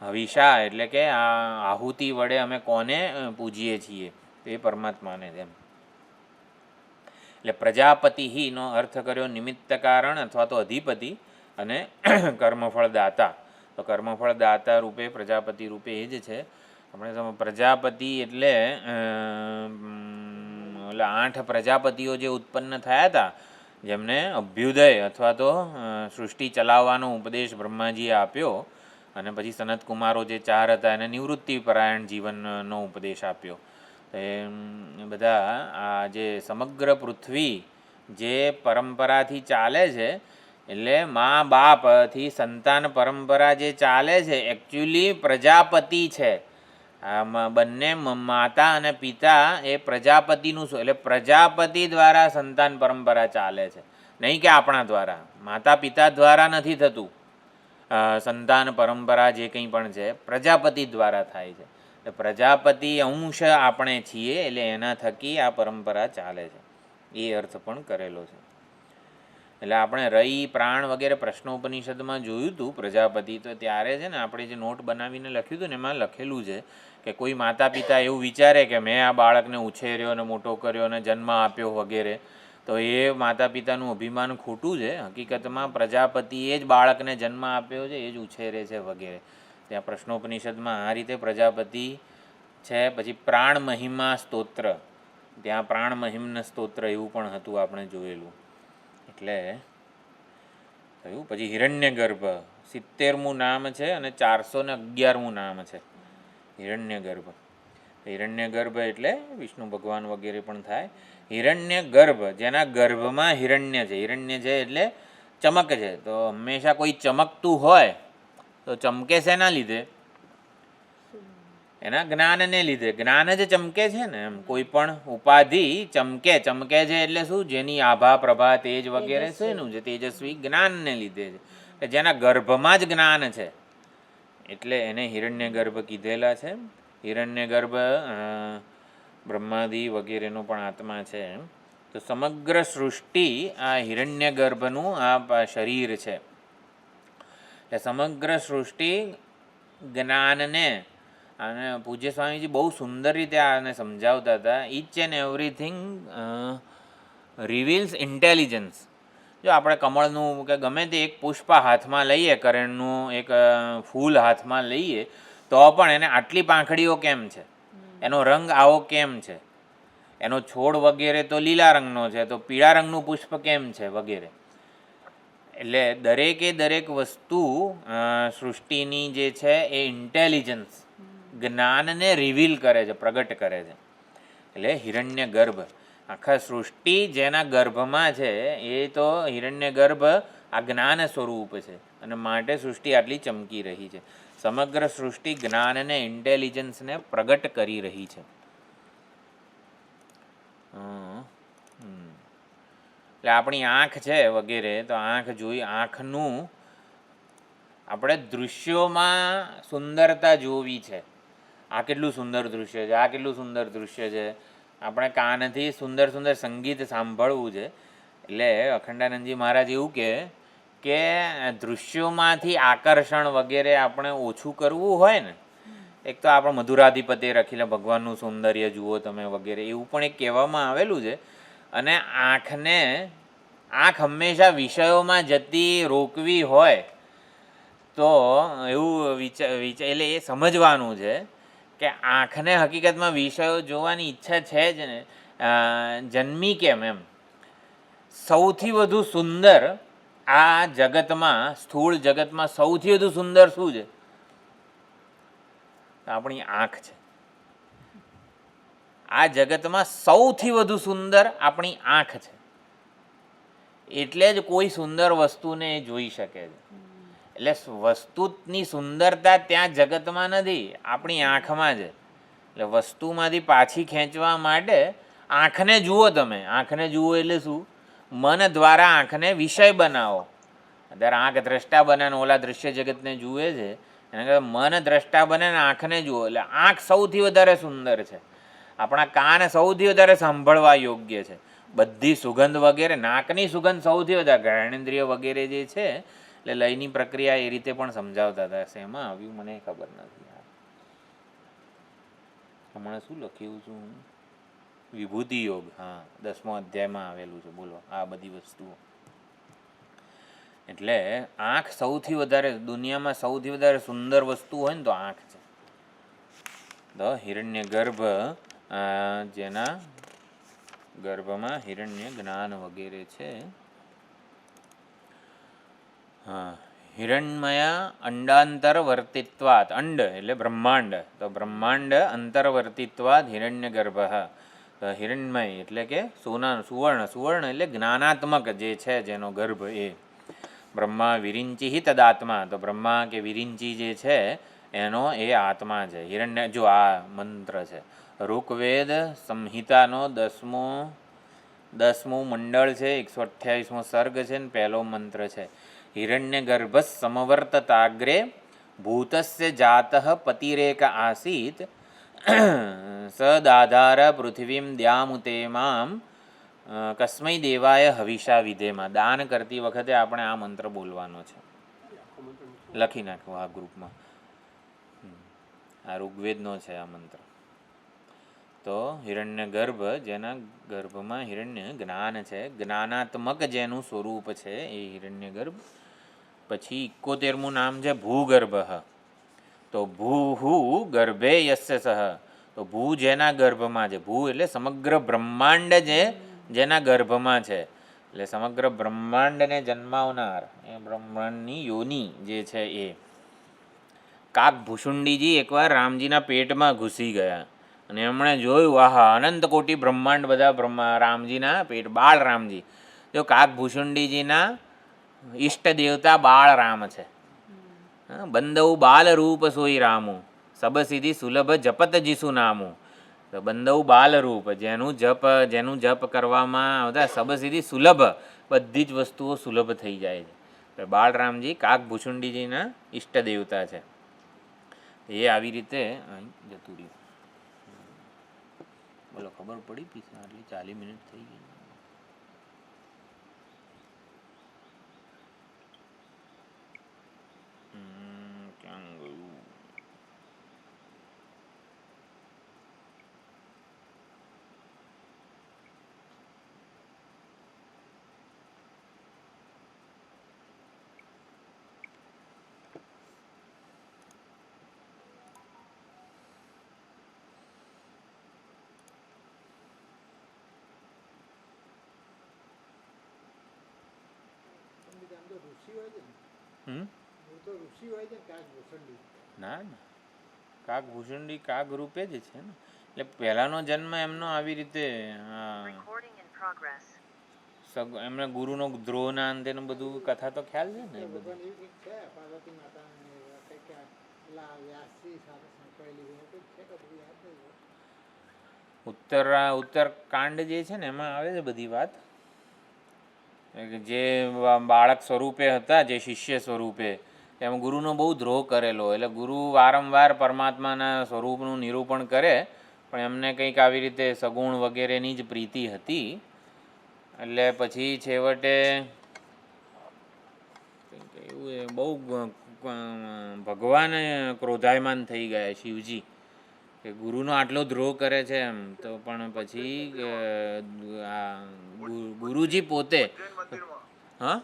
હવિષા એટલે કે આ આહુતિ વડે અમે કોને પૂજીએ છીએ? એ પરમાત્માને. એમ એટલે પ્રજાપતિનો અર્થ કર્યો નિમિત્ત કારણ અથવા તો અધિપતિ, અને કર્મફળ દાતા. તો કર્મફળ દાતા રૂપે પ્રજાપતિ રૂપે એ જ છે. આપણે પ્રજાપતિ એટલે 8 પ્રજાપતિઓ જે ઉત્પન્ન થયા હતા, જેમને અભ્યુદય અથવા તો સૃષ્ટિ ચલાવવાનો ઉપદેશ બ્રહ્માજીએ આપ્યો, અને પછી સનતકુમારો જે 4 હતા એને નિવૃત્તિ પરાયણ જીવનનો ઉપદેશ આપ્યો. એ બધા આ જે સમગ્ર પૃથ્વી જે પરંપરાથી ચાલે છે, એટલે મા બાપથી સંતાન પરંપરા જે ચાલે છે, એકચ્યુઅલી પ્રજાપતિ છે. બંને માતા અને પિતા એ પ્રજાપતિનું શું, એટલે પ્રજાપતિ દ્વારા સંતાન પરંપરા ચાલે છે, નહીં કે આપણા દ્વારા. માતા પિતા દ્વારા નથી થતું સંતાન પરંપરા. જે કંઈ પણ છે પ્રજાપતિ દ્વારા થાય છે. પ્રજાપતિ અંશ આપણે છીએ, એટલે એના થકી આ પરંપરા ચાલે છે. એ અર્થ પણ કરેલો છે. એટલે આપણે રઈ પ્રાણ વગેરે પ્રશ્નોપનિષદમાં જોયું હતું પ્રજાપતિ. તો ત્યારે છે ને આપણે જે નોટ બનાવીને લખ્યું હતું ને એમાં લખેલું છે કે કોઈ માતા પિતા એવું વિચારે કે મેં આ બાળકને ઉછેર્યો અને મોટો કર્યો અને જન્મ આપ્યો વગેરે, તો એ માતા પિતાનું અભિમાન ખોટું છે. હકીકતમાં પ્રજાપતિએ જ બાળકને જન્મ આપ્યો છે, એ જ ઉછેરે છે વગેરે. ત્યાં પ્રશ્નોપનિષદમાં આ રીતે પ્રજાપતિ છે. પછી પ્રાણ મહિમા સ્તોત્ર, ત્યાં પ્રાણ મહિમ્ન સ્તોત્ર એવું પણ હતું, આપણે જોયેલું. એટલે થયું. પછી હિરણ્યગર્ભ 70મું નામ છે અને 411મું નામ છે હિરણ્યગર્ભ. હિરણ્યગર્ભ એટલે વિષ્ણુ ભગવાન વગેરે પણ થાય. હિરણ્યગર્ભ જેના ગર્ભમાં હિરણ્ય છે. હિરણ્ય છે એટલે ચમક છે. તો હંમેશા કોઈ ચમકતું હોય તો ચમકે શેના લીધે? એના જ્ઞાનને લીધે. જ્ઞાન જ ચમકે છે ને. એમ કોઈ પણ ઉપાધિ ચમકે છે એટલે શું? જેની આભા પ્રભા તેજ વગેરે શેનું છે? તેજસ્વી જ્ઞાનને લીધે છે. જેના ગર્ભમાં જ જ્ઞાન છે એટલે એને હિરણ્યગર્ભ કીધેલા છે. હિરણ્યગર્ભ બ્રહ્માદિ વગેરેનો પણ આત્મા છે. તો સમગ્ર સૃષ્ટિ આ હિરણ્યગર્ભનું આ શરીર છે. એટલે સમગ્ર સૃષ્ટિ જ્ઞાનને, અને પૂજ્ય સ્વામીજી બહુ સુંદર રીતે આને સમજાવતા હતા. Each and everything રિવીલ્સ intelligence. જો આપણે કમળનું કે ગમે તે એક પુષ્પ હાથમાં લઈએ, કરણનું એક ફૂલ હાથમાં લઈએ, તો પણ એને આટલી પાંખડીઓ કેમ છે, એનો રંગ આવો કેમ છે, એનો છોડ વગેરે તો લીલા રંગનો છે, તો પીળા રંગનું પુષ્પ કેમ છે વગેરે. એટલે દરેકે દરેક વસ્તુ સૃષ્ટિની જે છે એ ઇન્ટેલિજન્સ જ્ઞાનને રિવીલ કરે છે, પ્રગટ કરે છે. એટલે હિરણ્યગર્ભ આખા સૃષ્ટિ જેના ગર્ભમાં છે એ તો હિરણ્ય ગર્ભ આ જ્ઞાન સ્વરૂપ છે અને માટે સૃષ્ટિ આટલી ચમકી રહી છે. સમગ્ર સૃષ્ટિ જ્ઞાનને ઇન્ટેલિજન્સને પ્રગટ કરી રહી છે. એટલે આપણી આંખ છે વગેરે, તો આંખ જોઈ, આંખનું આપણે દૃશ્યોમાં સુંદરતા જોવી છે. આ કેટલું સુંદર દૃશ્ય છે, આ કેટલું સુંદર દૃશ્ય છે. આપણે કાનથી સુંદર સુંદર સંગીત સાંભળવું છે. એટલે અખંડાનંદજી મહારાજ એવું કે દૃશ્યોમાંથી આકર્ષણ વગેરે આપણે ઓછું કરવું હોય ને, એક તો આપણે મધુરાધિપતિ રખીલે ભગવાનનું સૌંદર્ય જુઓ તમે વગેરે એવું પણ એક કહેવામાં આવેલું છે. અને આંખ હંમેશા વિષયોમાં જતી રોકવી હોય તો એવું એટલે એ સમજવાનું છે કે આંખને હકીકતમાં વિષયો જોવાની ઈચ્છા છે જ ને, જન્મી કેમ એમ. સૌથી વધુ સુંદર આ જગતમાં, સ્થૂળ જગતમાં સૌથી વધુ સુંદર શું છે? આપણી આંખ છે. આ જગતમાં સૌથી વધુ સુંદર આપણી આંખ છે. એટલે જ કોઈ સુંદર વસ્તુને જોઈ શકે છે. એટલે વસ્તુની સુંદરતા ત્યાં જગતમાં નથી, આપણી આંખમાં છે. એટલે વસ્તુમાંથી પાછી ખેંચવા માટે આંખને જુઓ તમે. આંખને જુઓ એટલે શું? મન દ્વારા આંખને વિષય બનાવો. અત્યારે આંખ દ્રષ્ટા બને ને ઓલા દૃશ્ય જગતને જુએ છે, એના મન દ્રષ્ટા બને ને આંખને જુઓ. એટલે આંખ સૌથી વધારે સુંદર છે. આપણા કાન સૌથી વધારે સાંભળવા યોગ્ય છે. બધી સુગંધ વગેરે, નાકની સુગંધ સૌથી વધારે, ઘ્રાણેન્દ્રિય વગેરે જે છે, એટલે લયની પ્રક્રિયા એ રીતે પણ સમજાવતા હતા. શેમાં આવ્યું મને ખબર નથી. હમણાં શું લખ્યું છું? વિભૂતિ યોગ, હા, 10મો અધ્યાયમાં આવેલું છે. બોલો, આ બધી વસ્તુઓ. એટલે આંખ સૌથી વધારે, દુનિયામાં સૌથી વધારે સુંદર વસ્તુ હોય ને તો આંખ છે. તો હિરણ્ય ગર્ભ, જેના ગર્ભમાં હિરણ્ય જ્ઞાન વગેરે છે. હા, હિરણ્મય અંડાંતરવર્તિત્વાત. અંડ એટલે બ્રહ્માંડ, તો બ્રહ્માંડ અંતર્વર્તિત્વાદ હિરણ્ય ગર્ભ. તો હિરણ્મય એટલે કે સુવર્ણ એટલે જ્ઞાનાત્મક જે છે, જેનો ગર્ભ એ. બ્રહ્મા વિરિંચિ તદાત્મા, તો બ્રહ્મા કે વિરિંચિ જે છે એનો એ આત્મા છે. હિરણ્ય, જો આ મંત્ર છે ઋગ્વેદ સંહિતાનો 10મું મંડળ છે, 128મો સર્ગ છે ને પહેલો મંત્ર છે. હિરણ્ય ગર્ભ સમવર્તતાગ્રે ભૂતસ્ય જાતઃ પતિરેક આસીત સદાધાર પૃથ્વીમ દ્યામુતે મામ કસ્મૈ દેવાય હવિષા વિધેમાં. દાન કરતી વખતે આપણે આ મંત્ર બોલવાનો છે. લખી નાખો આ ગ્રુપમાં. આ ઋગ્વેદનો છે આ મંત્ર. તો હિરણ્ય ગર્ભ, જેના ગર્ભમાં હિરણ્ય જ્ઞાન છે, જ્ઞાનાત્મક જેનું સ્વરૂપ છે એ હિરણ્ય ગર્ભ. પછી 71મું નામ છે ભૂગર્ભ. તો ભૂ ગર્ભે યસ્ય સહ, તો ભૂ જેના ગર્ભમાં છે. ભૂ એટલે સમગ્ર બ્રહ્માંડ જેના ગર્ભમાં છે. એટલે સમગ્ર બ્રહ્માંડને જન્માવનાર એ બ્રહ્માંડની યોની જે છે એ. કાકભૂષુંડીજી એકવાર રામજીના પેટમાં ઘૂસી ગયા અને એમણે જોયું, આહા, અનંત કોટી બ્રહ્માંડ બધા રામજીના પેટ, બાળ રામજી. જો કાકભૂષુંડીજીના ઈષ્ટ દેવતા બાળ રામ છે. બંદઉ બાલ રૂપ સોઈ રામું, સબ સિદ્ધિ સુલભ જપત જીસુ નામું. તો બંદઉ બાલ રૂપ, જેનું જપ કરવામાં આવતા સબ સિદ્ધિ સુલભ, બધી જ વસ્તુઓ સુલભ થઈ જાય છે. તો બાળરામજી કાકભૂષુંડીજીના ઈષ્ટ દેવતા છે. એ આવી રીતે અહીં જતું રહ્યું. બોલો, ખબર પડી પીસ? આટલી 40 મિનિટ થઈ ગઈ. ક્યાં ગયું? ના ના, કાકભૂષુંડી કાગ રૂપે જ છે ને. એટલે પહેલાનો જન્મ એમનો આવી રીતે એમને ગુરુનો દ્રોહના અંતે બધું કથા તો ખ્યાલ છે ને એ બધું. ભગવાન એવું કંઈક છે પાર્વતી માતા કંઈક પેલા વ્યાસજી સાથે સંકળાયેલી હોય કંઈક છે કે બધું યાદ નહીં. ઉત્તરકાંડ જે છે ને એમાં આવે છે બધી વાત. જે બાળક સ્વરૂપે હતા, જે શિષ્ય સ્વરૂપે, એમાં ગુરુનો બહુ દ્રોહ કરેલો. એટલે ગુરુ વારંવાર પરમાત્માના સ્વરૂપનું નિરૂપણ કરે, પણ એમને કંઈક આવી રીતે સગુણ વગેરેની જ પ્રીતિ હતી. એટલે પછી છેવટે એવું બહુ ભગવાન ક્રોધાયમાન થઈ ગયા શિવજી, કે ગુરુનો આટલો દ્રોહ કરે છે એમ. તો પણ પછી ગુરુજી પોતે હા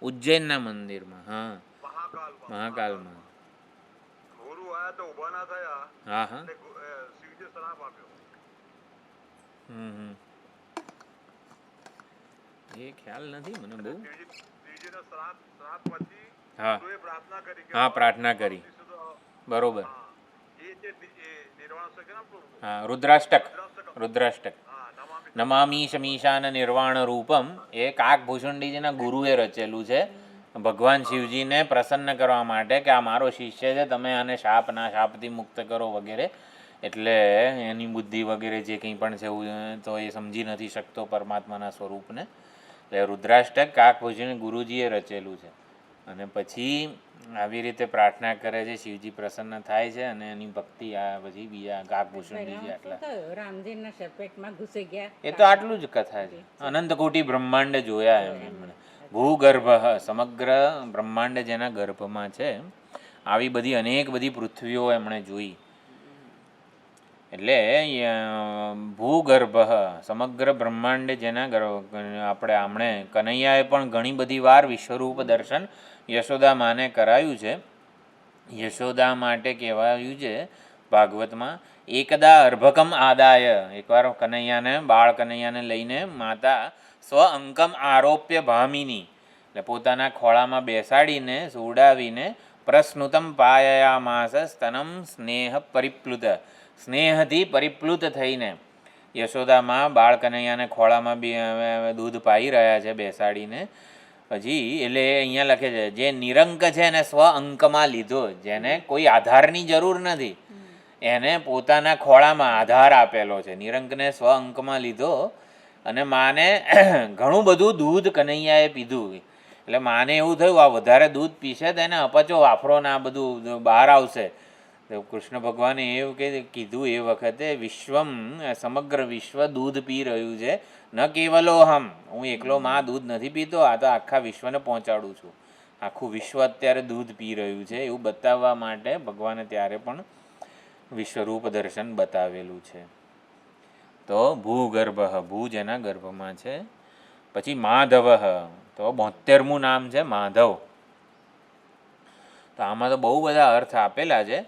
ઉજ્જૈનના મંદિરમાં, હા મહાકાલમાં. હા હા એ ખ્યાલ નથી મને બહુ. હા હા પ્રાર્થના કરી, બરોબર. હા રુદ્રાષ્ટક નમામી શમીશાન નિર્વાણ રૂપમ એ કાકભૂષુંડીજીના ગુરુએ રચેલું છે ભગવાન શિવજીને પ્રસન્ન કરવા માટે, કે આ મારો શિષ્ય છે, તમે આને શાપથી મુક્ત કરો વગેરે. એટલે એની બુદ્ધિ વગેરે જે કંઈ પણ છે એવું તો એ સમજી નથી શકતો પરમાત્માના સ્વરૂપને. એટલે રુદ્રાષ્ટક કાકભૂષુંડી ગુરુજીએ રચેલું છે. અને પછી આવી રીતે પ્રાર્થના કરે છે, શિવજી પ્રસન્ન થાય છે અને એની ભક્તિ આ પછી બીજા કાકભૂષુંડીજી આટલા. રામજીના શપેટમાં ઘૂસી ગયા. એ તો આટલું જ કથા છે. અનંત કોટી બ્રહ્માંડ જોયા એમણે. ભૂગર્ભ સમગ્ર બ્રહ્માંડ જેના ગર્ભમાં છે, આવી બધી અનેક બધી પૃથ્વીઓ એમણે જોઈ. એટલે ભૂગર્ભ સમગ્ર બ્રહ્માંડ જેના આપણે કનૈયાએ પણ ઘણી બધી વાર વિશ્વરૂપ દર્શન યશોદા માને કરાયું છે. યશોદા માટે કહેવાયું છે ભાગવતમાં, એકદા અર્ભકમ આદાય, એકવાર બાળ કનૈયાને લઈને માતા સ્વ અંકમ આરોપ્ય ભામિની, એટલે પોતાના ખોળામાં બેસાડીને સુવડાવીને પ્રસ્નુતમ પાયયામાસ સ્તનમ સ્નેહ પરિપ્લુત, સ્નેહથી પરિપ્લુત થઈને યશોદામાં બાળ કનૈયાને ખોળામાં દૂધ પાઈ રહ્યા છે બેસાડીને. પછી એટલે અહીંયા લખે છે, જે નિરંક છે એને સ્વ અંકમાં લીધો, જેને કોઈ આધારની જરૂર નથી, એને પોતાના ખોળામાં આધાર આપેલો છે. નિરંકને સ્વ અંકમાં લીધો અને માને ઘણું બધું દૂધ કનૈયાએ પીધું. એટલે માને એવું થયું આ વધારે દૂધ પીશે તો એને અપચો વાફરો ને આ બધું બહાર આવશે. તો કૃષ્ણ ભગવાને એવું કીધું એ વખતે, વિશ્વમ સમગ્ર વિશ્વ દૂધ પી રહ્યું છે, ન કેવલો હું એકલો માં દૂધ નથી પીતો, આ તો આખા વિશ્વને પહોંચાડું છું. આખું વિશ્વ અત્યારે દૂધ પી રહ્યું છે એવું બતાવવા માટે ભગવાને ત્યારે પણ વિશ્વરૂપ દર્શન બતાવેલું છે. તો ભૂગર્ભ, ભૂ જેના ગર્ભમાં છે. પછી માધવ, તો 72મું નામ છે માધવ. તો આમાં તો બહુ બધા અર્થ આપેલા છે.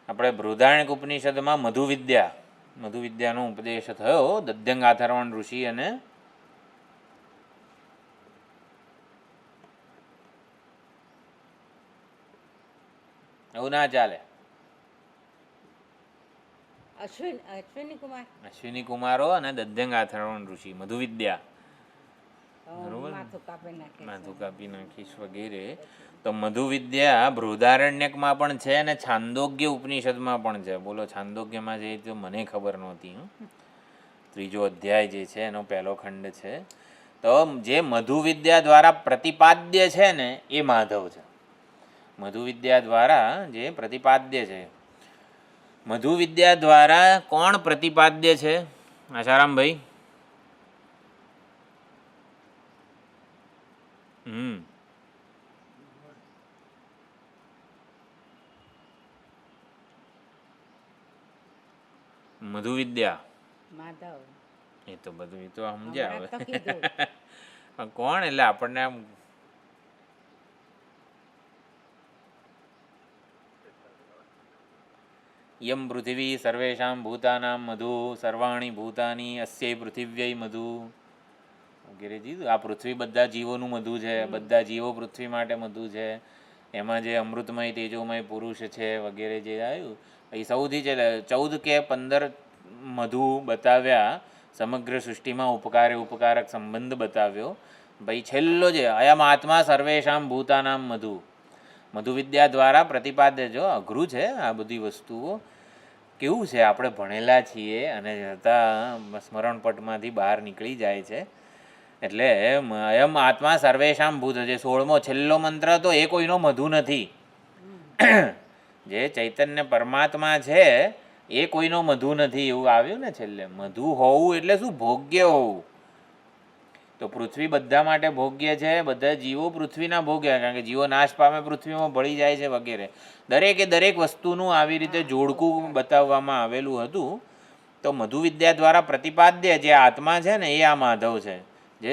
આપણે બૃહદારણ્યક ઉપનિષદમાં મધુવિદ્યાનો ઉપદેશ થયો દધ્યંગ આથર્વણ ઋષિ અને એવું ના ચાલે. અશ્વિની કુમારો અને દધ્યંગ આથર્વણ ઋષિ, મધુવિદ્યા. બરોબર, માથું કાપી નાખીશ વગેરે. તો મધુવિદ્યા બૃહદારણ્યકમાં પણ છે અને છાંદોગ્ય ઉપનિષદમાં પણ છે. બોલો, છાંદોગ્યમાં જે તો મને ખબર નહોતી. 3જો અધ્યાય જે છે એનો પહેલો ખંડ છે. તો જે મધુવિદ્યા દ્વારા પ્રતિપાદ્ય છે ને એ માધવ છે. મધુવિદ્યા દ્વારા જે પ્રતિપાદ્ય છે, મધુવિદ્યા દ્વારા કોણ પ્રતિપાદ્ય છે આશારામભાઈ? મધુવિદ્યા માધવ, એ તો બધું એ તો સમજ્યા હવે. કોણ એટલે આપણને આમ યમ પૃથિવી સર્વેષાં ભૂતાનાં મધુ સર્વાણી ભૂતાની અસ્ય પૃથિવ્યય મધુ વગેરે. આ પૃથ્વી બધા જીવોનું મધુ છે, બધા જીવો પૃથ્વી માટે મધુ છે. એમાં જે અમૃતમય તેજોમય પુરુષ છે વગેરે જે આવ્યું એ સૌથી છેલ્લે 14 કે 15 મધુ બતાવ્યા, સમગ્ર સૃષ્ટિમાં ઉપકારક સંબંધ બતાવ્યો. ભાઈ છેલ્લો જે અયમ આત્મા સર્વેશામ ભૂતાનામ મધુ વિદ્યા દ્વારા પ્રતિપાદ્ય. જો અઘરું છે આ બધી વસ્તુઓ, કેવું છે આપણે ભણેલા છીએ અને છતાં સ્મરણપટમાંથી બહાર નીકળી જાય છે. એટલે અયમ આત્મા સર્વેશામ ભૂત, જે 16મો છેલ્લો મંત્ર તો એ કોઈનો મધુ નથી. જે ચૈતન્ય પરમાત્મા છે એ કોઈનો મધુ નથી, એવું આવ્યું ને છેલ્લે. મધુ હોવું એટલે શું? ભોગ્ય હોવું. તો પૃથ્વી બધા માટે ભોગ્ય છે, બધા જીવો પૃથ્વીના ભોગ્ય, કારણ કે જીવો નાશ પામે, પૃથ્વીમાં ભળી જાય છે વગેરે. દરેક વસ્તુનું આવી રીતે જોડકું બતાવવામાં આવેલું હતું. તો મધુ વિદ્યા દ્વારા પ્રતિપાદ્ય જે આત્મા છે ને એ આ માધવ છે, જે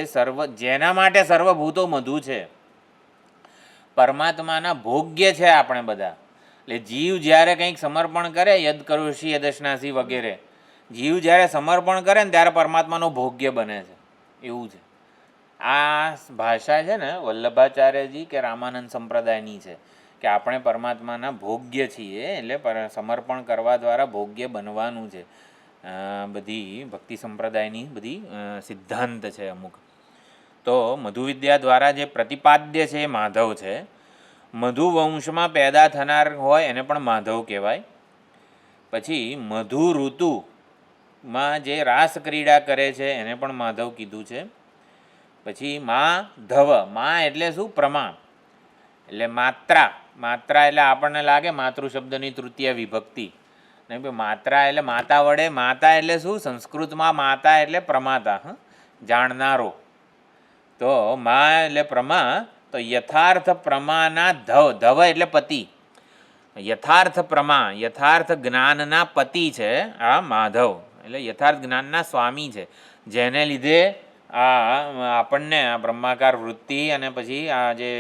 જેના માટે સર્વભૂતો મધુ છે, પરમાત્માના ભોગ્ય છે આપણે બધા. એટલે જીવ જ્યારે કંઈક સમર્પણ કરે, યદ કરોશી યદશનાસી વગેરે, જીવ જ્યારે સમર્પણ કરે ને ત્યારે પરમાત્માનો ભોગ્ય બને છે, એવું છે. આ ભાષા છે ને વલ્લભાચાર્યજી કે રામાનંદ સંપ્રદાયની છે, કે આપણે પરમાત્માના ભોગ્ય છીએ, એટલે સમર્પણ કરવા દ્વારા ભોગ્ય બનવાનું છે. બધી ભક્તિ સંપ્રદાયની બધી સિદ્ધાંત છે અમુક. તો મધુવિદ્યા દ્વારા જે પ્રતિપાદ્ય છે એ માધવ છે. મધુ વંશમાં પેદા થનાર હોય એને પણ માધવ કહેવાય. પછી મધુ ઋતુમાં જે રાસ ક્રીડા કરે છે એને પણ માધવ કીધું છે. પછી ધવ, એટલે શું? પ્રમા, એટલે માત્રા એટલે આપણને લાગે માતૃ શબ્દની તૃતીય વિભક્તિ, નહીં ભાઈ. માત્રા એટલે માતા વડે, માતા એટલે શું? સંસ્કૃતમાં માતા એટલે પ્રમાતા, જાણનારો. તો એટલે પ્રમા. તો યથાર્થ પ્રમાના ધવ એટલે પતિ. યથાર્થ પ્રમા, યથાર્થ જ્ઞાનના પતિ છે આ માધવ, એટલે યથાર્થ જ્ઞાનના સ્વામી છે, જેને લીધે આપણને આ બ્રહ્માકાર વૃત્તિ અને પછી આ જે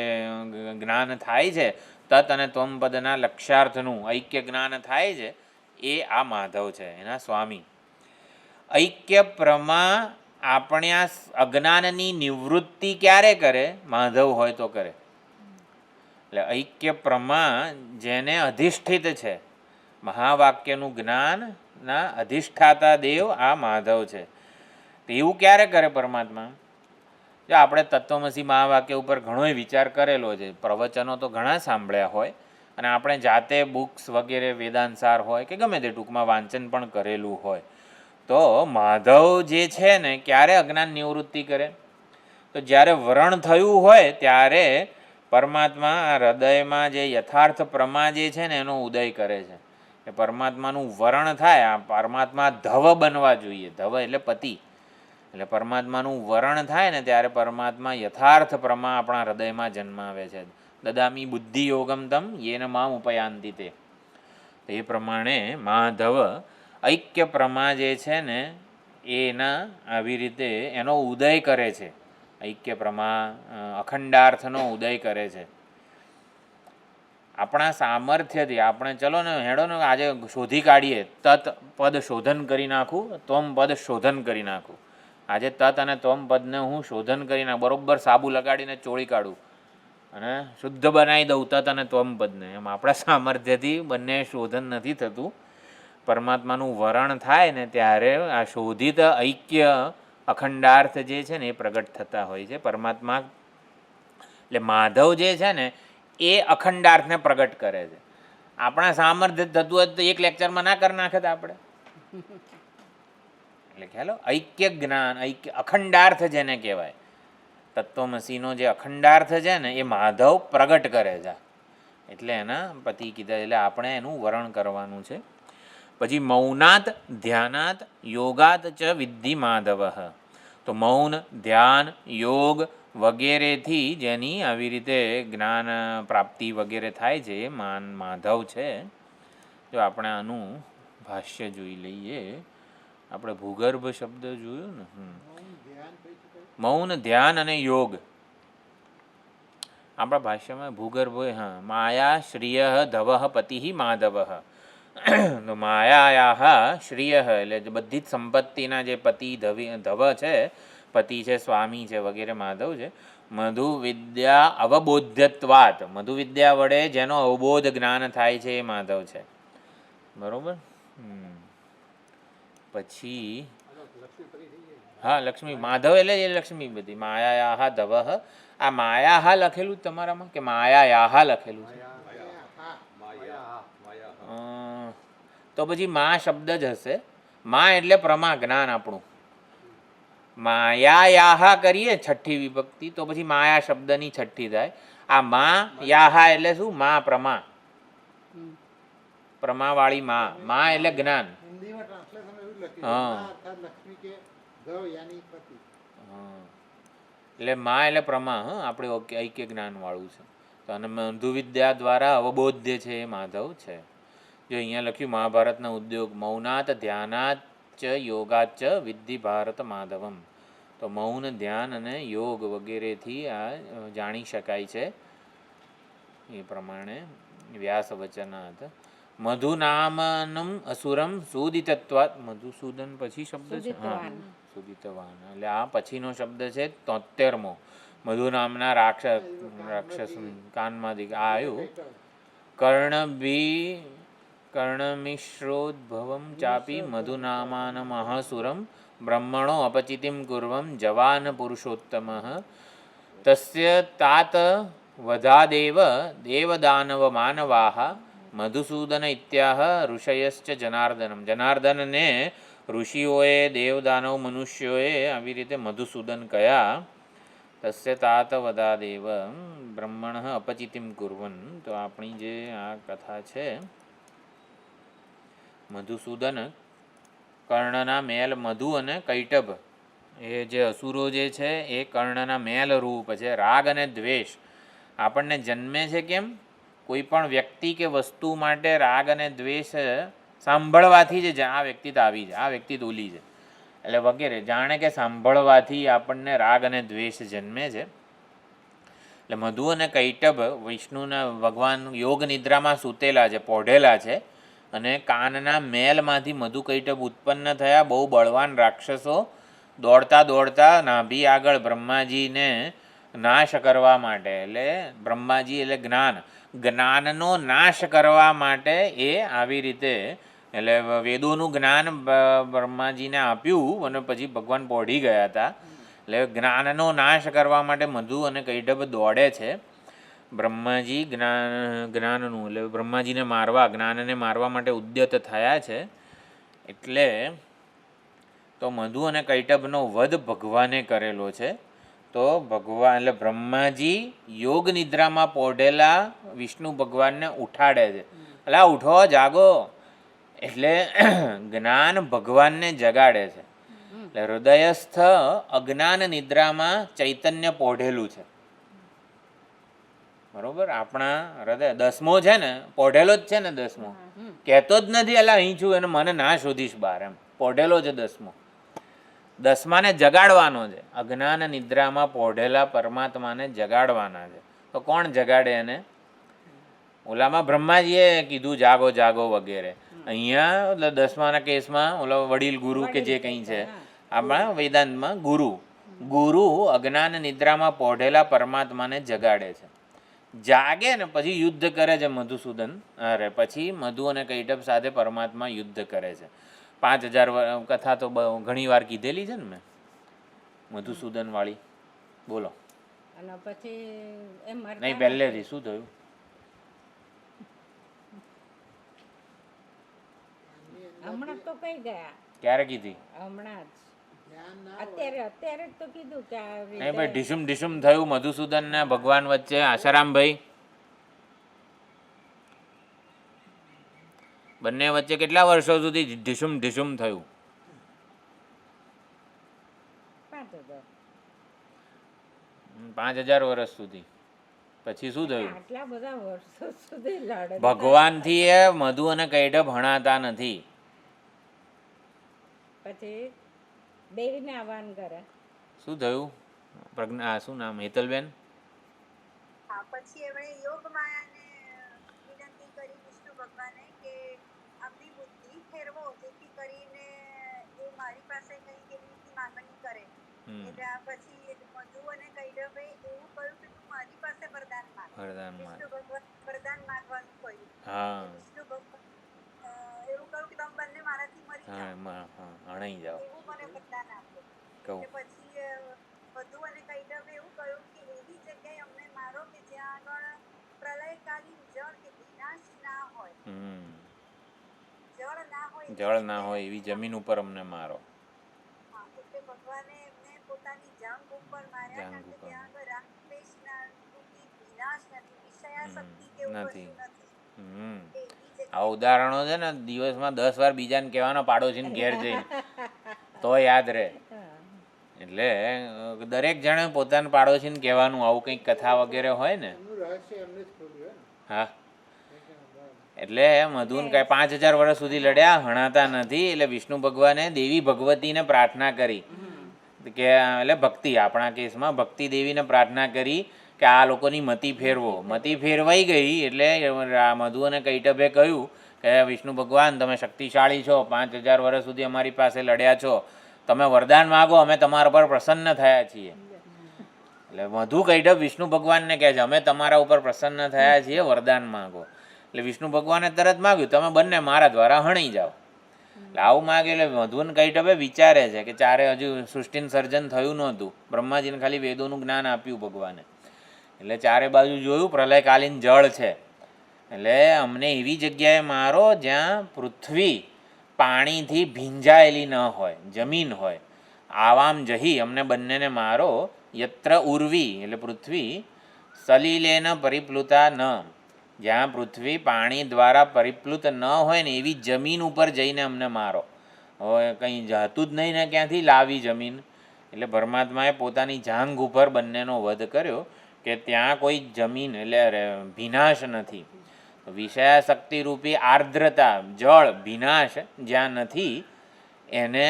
જ્ઞાન થાય છે તત અને ત્વમ પદના લક્ષ્યાર્થનું ઐક્ય જ્ઞાન થાય છે, એ આ માધવ છે, એના સ્વામી. ઐક્ય પ્રમા આપણે આ અજ્ઞાનની નિવૃત્તિ ક્યારે કરે? માધવ હોય તો કરે. એટલે ઐક્ય પ્રમા જેને અધિષ્ઠિત છે, મહાવાક્યનું જ્ઞાનના અધિષ્ઠાતા દેવ આ માધવ છે. તો એવું ક્યારે કરે પરમાત્મા? જો આપણે તત્વમસી મહાવાક્ય ઉપર ઘણોય વિચાર કરેલો છે, પ્રવચનો તો ઘણા સાંભળ્યા હોય, અને આપણે જાતે બુક્સ વગેરે વેદાંતસાર હોય કે ગમે તે ટૂંકમાં વાંચન પણ કરેલું હોય. તો માધવ જે છે ને ક્યારે અજ્ઞાન નિવૃત્તિ કરે? તો જ્યારે વરણ થયું હોય ત્યારે પરમાત્મા હૃદયમાં જે યથાર્થ પ્રમા જે છે ને એનો ઉદય કરે છે. એ પરમાત્માનું વરણ થાય, આ પરમાત્મા ધવ બનવા જોઈએ. ધવ એટલે પતિ. એટલે પરમાત્માનું વરણ થાય ને ત્યારે પરમાત્મા યથાર્થ પ્રમા આપણા હૃદયમાં જન્માવે છે. દદામી બુદ્ધિ યોગમ તમ યેન મામ ઉપયાંતિ તે. એ પ્રમાણે માધવ ઐક્ય પ્રમા જે છે ને એના આવી રીતે એનો ઉદય કરે છે. ઐક્ય પ્રમા અખંડાર્થનો ઉદય કરે છે. આપણા સામર્થ્યથી આપણે ચલો ને હેડો ને આજે શોધી કાઢીએ, તત પદ શોધન કરી નાખું, ત્વમ પદ શોધન કરી નાખું. આજે તત અને ત્વમ પદને હું શોધન કરી નાખું, બરોબર સાબુ લગાડીને ચોળી કાઢું અને શુદ્ધ બનાવી દઉં તત અને ત્વમ પદને. એમ આપણા સામર્થ્યથી બંને શોધન નથી થતું. પરમાત્માનું વરણ થાય ને ત્યારે આ શોધિત ઐક્ય અખંડાર્થ જે છે ને એ પ્રગટ થતા હોય છે. પરમાત્મા એટલે માધવ જે છે ને એ અખંડાર્થને પ્રગટ કરે છે. આપણા સામર્થ્ય થતું હોય તો એક લેક્ચરમાં ના કરી નાખે આપણે. એટલે ખ્યાલ, ઐક્ય જ્ઞાન, ઐક્ય અખંડાર્થ જેને કહેવાય, તત્વમસીનો જે અખંડાર્થ છે ને એ માધવ પ્રગટ કરે છે. એટલે એના પતિ કીધા, એટલે આપણે એનું વરણ કરવાનું છે. પછી મૌનાત ધ્યાનાત યોગાત ચ વિદ્ધિ માધવ. તો મૌન, ધ્યાન, યોગ વગેરેથી જેની આવી રીતે જ્ઞાન પ્રાપ્તિ વગેરે થાય છે એ માધવ છે. જો આપણે આનું ભાષ્ય જોઈ લઈએ. આપણે ભૂગર્ભ શબ્દ જોયો ને, મૌન, ધ્યાન અને યોગ. આપણા ભાષ્યમાં ભૂગર્ભ, માયા શ્રિય ધવ પતિ માધવ. તો માયાયા શ્રિય એટલે બધી જ સંપત્તિના જે પતિ ધવ છે, પતિ છે, સ્વામી છે વગેરે માધવ છે. મધુ વિદ્યા અવબોધ્યત્વાત, મધુ વિદ્યા વડે જેનો અવબોધ જ્ઞાન થાય છે એ માધવ છે. બરોબર. પછી હા લક્ષ્મી, માધવ એટલે એ લક્ષ્મી બધી. માયાયાહ ધવઃ, આ માયાહા લખેલું તમારામાં કે માયાયાહા લખેલું છે? તો પછી મા શબ્દ જ હશે. મા એટલે પ્રમા, જ્ઞાન આપણું. માયાયાહા કરીએ છઠ્ઠી વિભક્તિ, તો પછી માયા શબ્દની છઠ્ઠી થાય. આ મા યાહા એટલે શું? મા પ્રમા, પ્રમાવાળી મા. મા એટલે જ્ઞાન. હિન્દીમાં ટ્રાન્સલેશન એવું લખ્યું હા. છે, મા અર્થાત લક્ષ્મી કે ગૌ યાની પતિ. એટલે મા એટલે પ્રમા. આપણે ઐક્ય જ્ઞાન વાળું છે. તો અને મધુ વિદ્યા દ્વારા અવબોધ્ય છે એ માધવ છે. જો અહીંયા લખ્યું મહાભારતના ઉદ્યોગ મૌનાત ધ્યાનાત ચ યોગાત ચ વિદ્ધિ ભારત માધવમ. તો મૌન, ધ્યાન અને યોગ વગેરેથી આ જાણી શકાય છે. એ પ્રમાણે વ્યાસ વચનાત. મધુ નામનમ અસુરમ સુદિતત્વાત. મધુસૂદન પછી શબ્દ છે. હા, સુદિતવાન એટલે આ પછીનો શબ્દ છે 73મો. મધુ નામના રાક્ષસ કાનમાંથી આ આવ્યું. કર્ણમિશ્રોદ્ભવમ ચાપી મધુનામાનમઃસુરમ બ્રહ્મણો અપચિતિમ કુર્વમ જવાન પુરુષોત્તમ તસ્ય તાત વધાદેવ દેવદાનવ માનવાહ મધુસૂદન ઇત્યાહ ઋષયશ્ચ જનાર્દનમ. જનાર્દનને ઋષિઓએ, દેવદાનવ મનુષ્યોએ આવી રીતે મધુસૂદન કયા. તસ્ય તાત વદાદેવ બ્રહ્મણ અપચિતિમ કુર્વન. તો આપણી જે આ કથા છે, મધુસૂદન કર્ણના મેલ મધુ અને કૈટભ એ જે અસુરો જે છે એ કર્ણના મેલ રૂપ છે. રાગ અને દ્વેષ આપણને જન્મે છે કેમ? કોઈ પણ વ્યક્તિ કે વસ્તુ માટે રાગ અને દ્વેષ સાંભળવાથી જ આ વ્યક્તિ તો આવી છે, આ વ્યક્તિ તો ઓલી છે, એટલે વગેરે જાણે કે સાંભળવાથી આપણને રાગ અને દ્વેષ જન્મે છે. એટલે મધુ અને કૈટભ વિષ્ણુના ભગવાન યોગ નિદ્રામાં સૂતેલા છે, પોઢેલા છે, અને કાનના મેલમાંથી મધુ કૈટભ ઉત્પન્ન થયા. બહુ બળવાન રાક્ષસો દોડતા દોડતા નાભી આગળ બ્રહ્માજીને નાશ કરવા માટે, એટલે બ્રહ્માજી એટલે જ્ઞાન, જ્ઞાનનો નાશ કરવા માટે એ આવી રીતે, એટલે વેદોનું જ્ઞાન બ્રહ્માજીને આપ્યું અને પછી ભગવાન પોઢી ગયા હતા. એટલે જ્ઞાનનો નાશ કરવા માટે મધુ અને કૈટભ દોડે છે. બ્રહ્માજી જ્ઞાનનું એટલે બ્રહ્માજીને મારવા, જ્ઞાનને મારવા માટે ઉદ્યત થયા છે. એટલે તો મધુ અને કૈટભનો વધ ભગવાને કરેલો છે. તો ભગવાન એટલે બ્રહ્માજી યોગ નિદ્રામાં પોઢેલા વિષ્ણુ ભગવાનને ઉઠાડે છે. એટલે આ ઉઠો, જાગો, એટલે જ્ઞાન ભગવાનને જગાડે છે. એટલે હૃદયસ્થ અજ્ઞાન નિદ્રામાં ચૈતન્ય પોઢેલું છે. બરોબર. આપણા હૃદય 10મો છે ને, પોઢેલો જ છે ને 10મો, કહેતો જ નથી એટલે અહીં છું એને મને ના શોધીશ બહાર, એમ પોઢેલો છે 10મો. 10માને જગાડવાનો છે. અજ્ઞાન નિદ્રામાં પોઢેલા પરમાત્માને જગાડવાના છે. તો કોણ જગાડે એને? ઓલામાં બ્રહ્માજીએ કીધું જાગો જાગો વગેરે. અહીંયા 10માના કેસમાં ઓલો વડીલ ગુરુ કે જે કંઈ છે, આપણા વેદાંતમાં ગુરુ અજ્ઞાન નિદ્રામાં પોઢેલા પરમાત્માને જગાડે છે. જાગે ને પછી યુદ્ધ કરે છે મધુસૂદન. અરે પછી મધુ અને કૈટભ સાથે પરમાત્મા યુદ્ધ કરે છે. 5000 કથા તો ઘણી વાર કીધેલી છે ને મેં, મધુસૂદન વાળી. બોલો. અને પછી એમ નહીં, પહેલેથી શું થયું? હમણાં તો કઈ ગયા? ક્યારે કીધી? હમણાં જ અત્યારે તો કીધું કે નહીં ભાઈ, ઢીસુમ ઢીસુમ થયું મધુસૂદન ને ભગવાન વચ્ચે. આશારામભાઈ, બંને વચ્ચે કેટલા વર્ષો સુધી ઢીસુમ ઢીસુમ થયું? 5000 વર્ષ સુધી. પછી શું થયું? આટલા બધા વર્ષો સુધી લડત. ભગવાનથી એ મધુ અને કૈટભ ભણાતા નથી. પછી દેવીને આહવાન કરે. શું થયું? પ્રજ્ઞા, શું નામ? હેતલબેન. પછી એમણે યોગ માયાને વિનંતી કરી વિષ્ણુ ભગવાને કે આપણી બુદ્ધિ ફેરવો જેથી કરીને એ મારી પાસે કઈ એવી માંગણી કરે. એટલે આ પછી મધુ અને કૈરવે એવું કહ્યું કે તું મારી પાસે વરદાન માંગ. વરદાન વિષ્ણુ ભગવાન વરદાન માંગવાનું કહ્યું. હા વિષ્ણુ ભગવાન એવું કહ્યું કે તમે બંને મારાથી મરી જાઓ, હણાઈ જાઓ એવું મને વરદાન આપો. કહું. એટલે પછી મધુ અને કૈરવે એવું કહ્યું કે એવી જગ્યાએ અમને મારો કે જ્યાં આગળ પ્રલયકાલીન જળ કે વિનાશ ના હોય, જળ ના હોય એવી જમીન ઉપર અમને મારો. હા, એટલે ભગવાને એમને પોતાની જાંઘ ઉપર માર્યા, કારણ કે ત્યાં આગળ રાગ દ્વેષના રૂપી વિનાશ નથી, વિષયાસક્તિ કે એવું નથી. કશું નથી. આ ઉદાહરણો છે ને દિવસમાં 10 વાર બીજાને કહેવાનો પાડોશીને ઘેર જઈને તો યાદ રહે. એટલે દરેક જણે પોતાના પાડોશીને કહેવાનું આવું કંઈક કથા વગેરે હોય ને. એમનું રહસ્ય એમને જ ખોલ્યું હા, એટલે મધુન કાંઈ 5000 વર્ષ સુધી લડ્યા, હણાતા નથી. એટલે વિષ્ણુ ભગવાને દેવી ભગવતીને પ્રાર્થના કરી કે એટલે ભક્તિ, આપણા કેસમાં ભક્તિ દેવીને પ્રાર્થના કરી કે આ લોકોની મતિ ફેરવો. મતિ ફેરવાઈ ગઈ એટલે મધુ અને કૈટભે કહ્યું કે વિષ્ણુ ભગવાન તમે શક્તિશાળી છો, 5000 વર્ષ સુધી અમારી પાસે લડ્યા છો, તમે વરદાન માગો, અમે તમારા પર પ્રસન્ન થયા છીએ. એટલે મધુ કૈટભ વિષ્ણુ ભગવાનને કહે છે અમે તમારા ઉપર પ્રસન્ન થયા છીએ, વરદાન માગો. એટલે વિષ્ણુ ભગવાને તરત માગ્યું તમે બંને મારા દ્વારા હણી જાઓ. એટલે આવું માગે એટલે મધુ અને કૈટભે વિચારે છે કે ચારે હજુ સૃષ્ટિનું સર્જન થયું નહોતું, બ્રહ્માજીને ખાલી વેદોનું જ્ઞાન આપ્યું ભગવાને. એટલે ચારે બાજુ જોયું પ્રલયકાલીન જળ છે, એટલે અમને એવી જગ્યાએ મારો જ્યાં પૃથ્વી પાણીથી ભીંજાયેલી ન હોય, જમીન હોય. આવામ જહી અમને બંનેને મારો, યત્ર ઉર્વી એટલે પૃથ્વી, સલિલેન પરિપ્લુતા ન જ્યાં પૃથ્વી પાણી દ્વારા પરિપ્લુત ન હોય ને એવી જમીન ઉપર જઈને અમને મારો. હવે કંઈ જતું જ નહીં ને ક્યાંથી લાવી જમીન. એટલે પરમાત્માએ પોતાની જાંઘ ઉપર બંનેનો વધ કર્યો કે ત્યાં કોઈ જમીન એટલે ભીનાશ નથી. વિષયાશક્તિરૂપી આર્દ્રતા જળ ભીનાશ જ્યાં નથી એને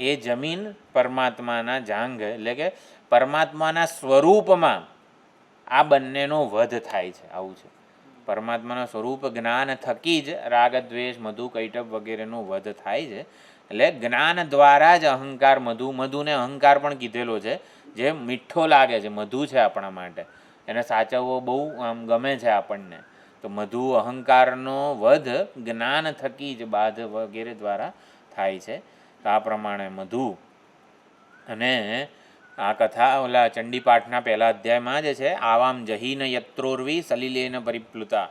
એ જમીન પરમાત્માના જાંઘ એટલે કે પરમાત્માના સ્વરૂપમાં આ બંનેનો વધ થાય છે. આવું છે, પરમાત્માના સ્વરૂપ જ્ઞાન થકી જ રાગ દ્વેષ મધુ કૈટભ વગેરેનો વધ થાય છે. એટલે જ્ઞાન દ્વારા જ અહંકાર, મધુને અહંકાર પણ કીધેલો છે, જે મીઠો લાગે છે. મધુ છે આપણા માટે, એને સાચવવો બહુ આમ ગમે છે આપણને. તો મધુ અહંકારનો વધ જ્ઞાન થકી જ બાધ વગેરે દ્વારા થાય છે. તો આ પ્રમાણે મધુ અને આ કથા ઓલા ચંડીપાઠના પહેલા અધ્યાયમાં જ છે. આવામ જહીન યત્રોર્વી સલિલેન પરિપ્લુતા,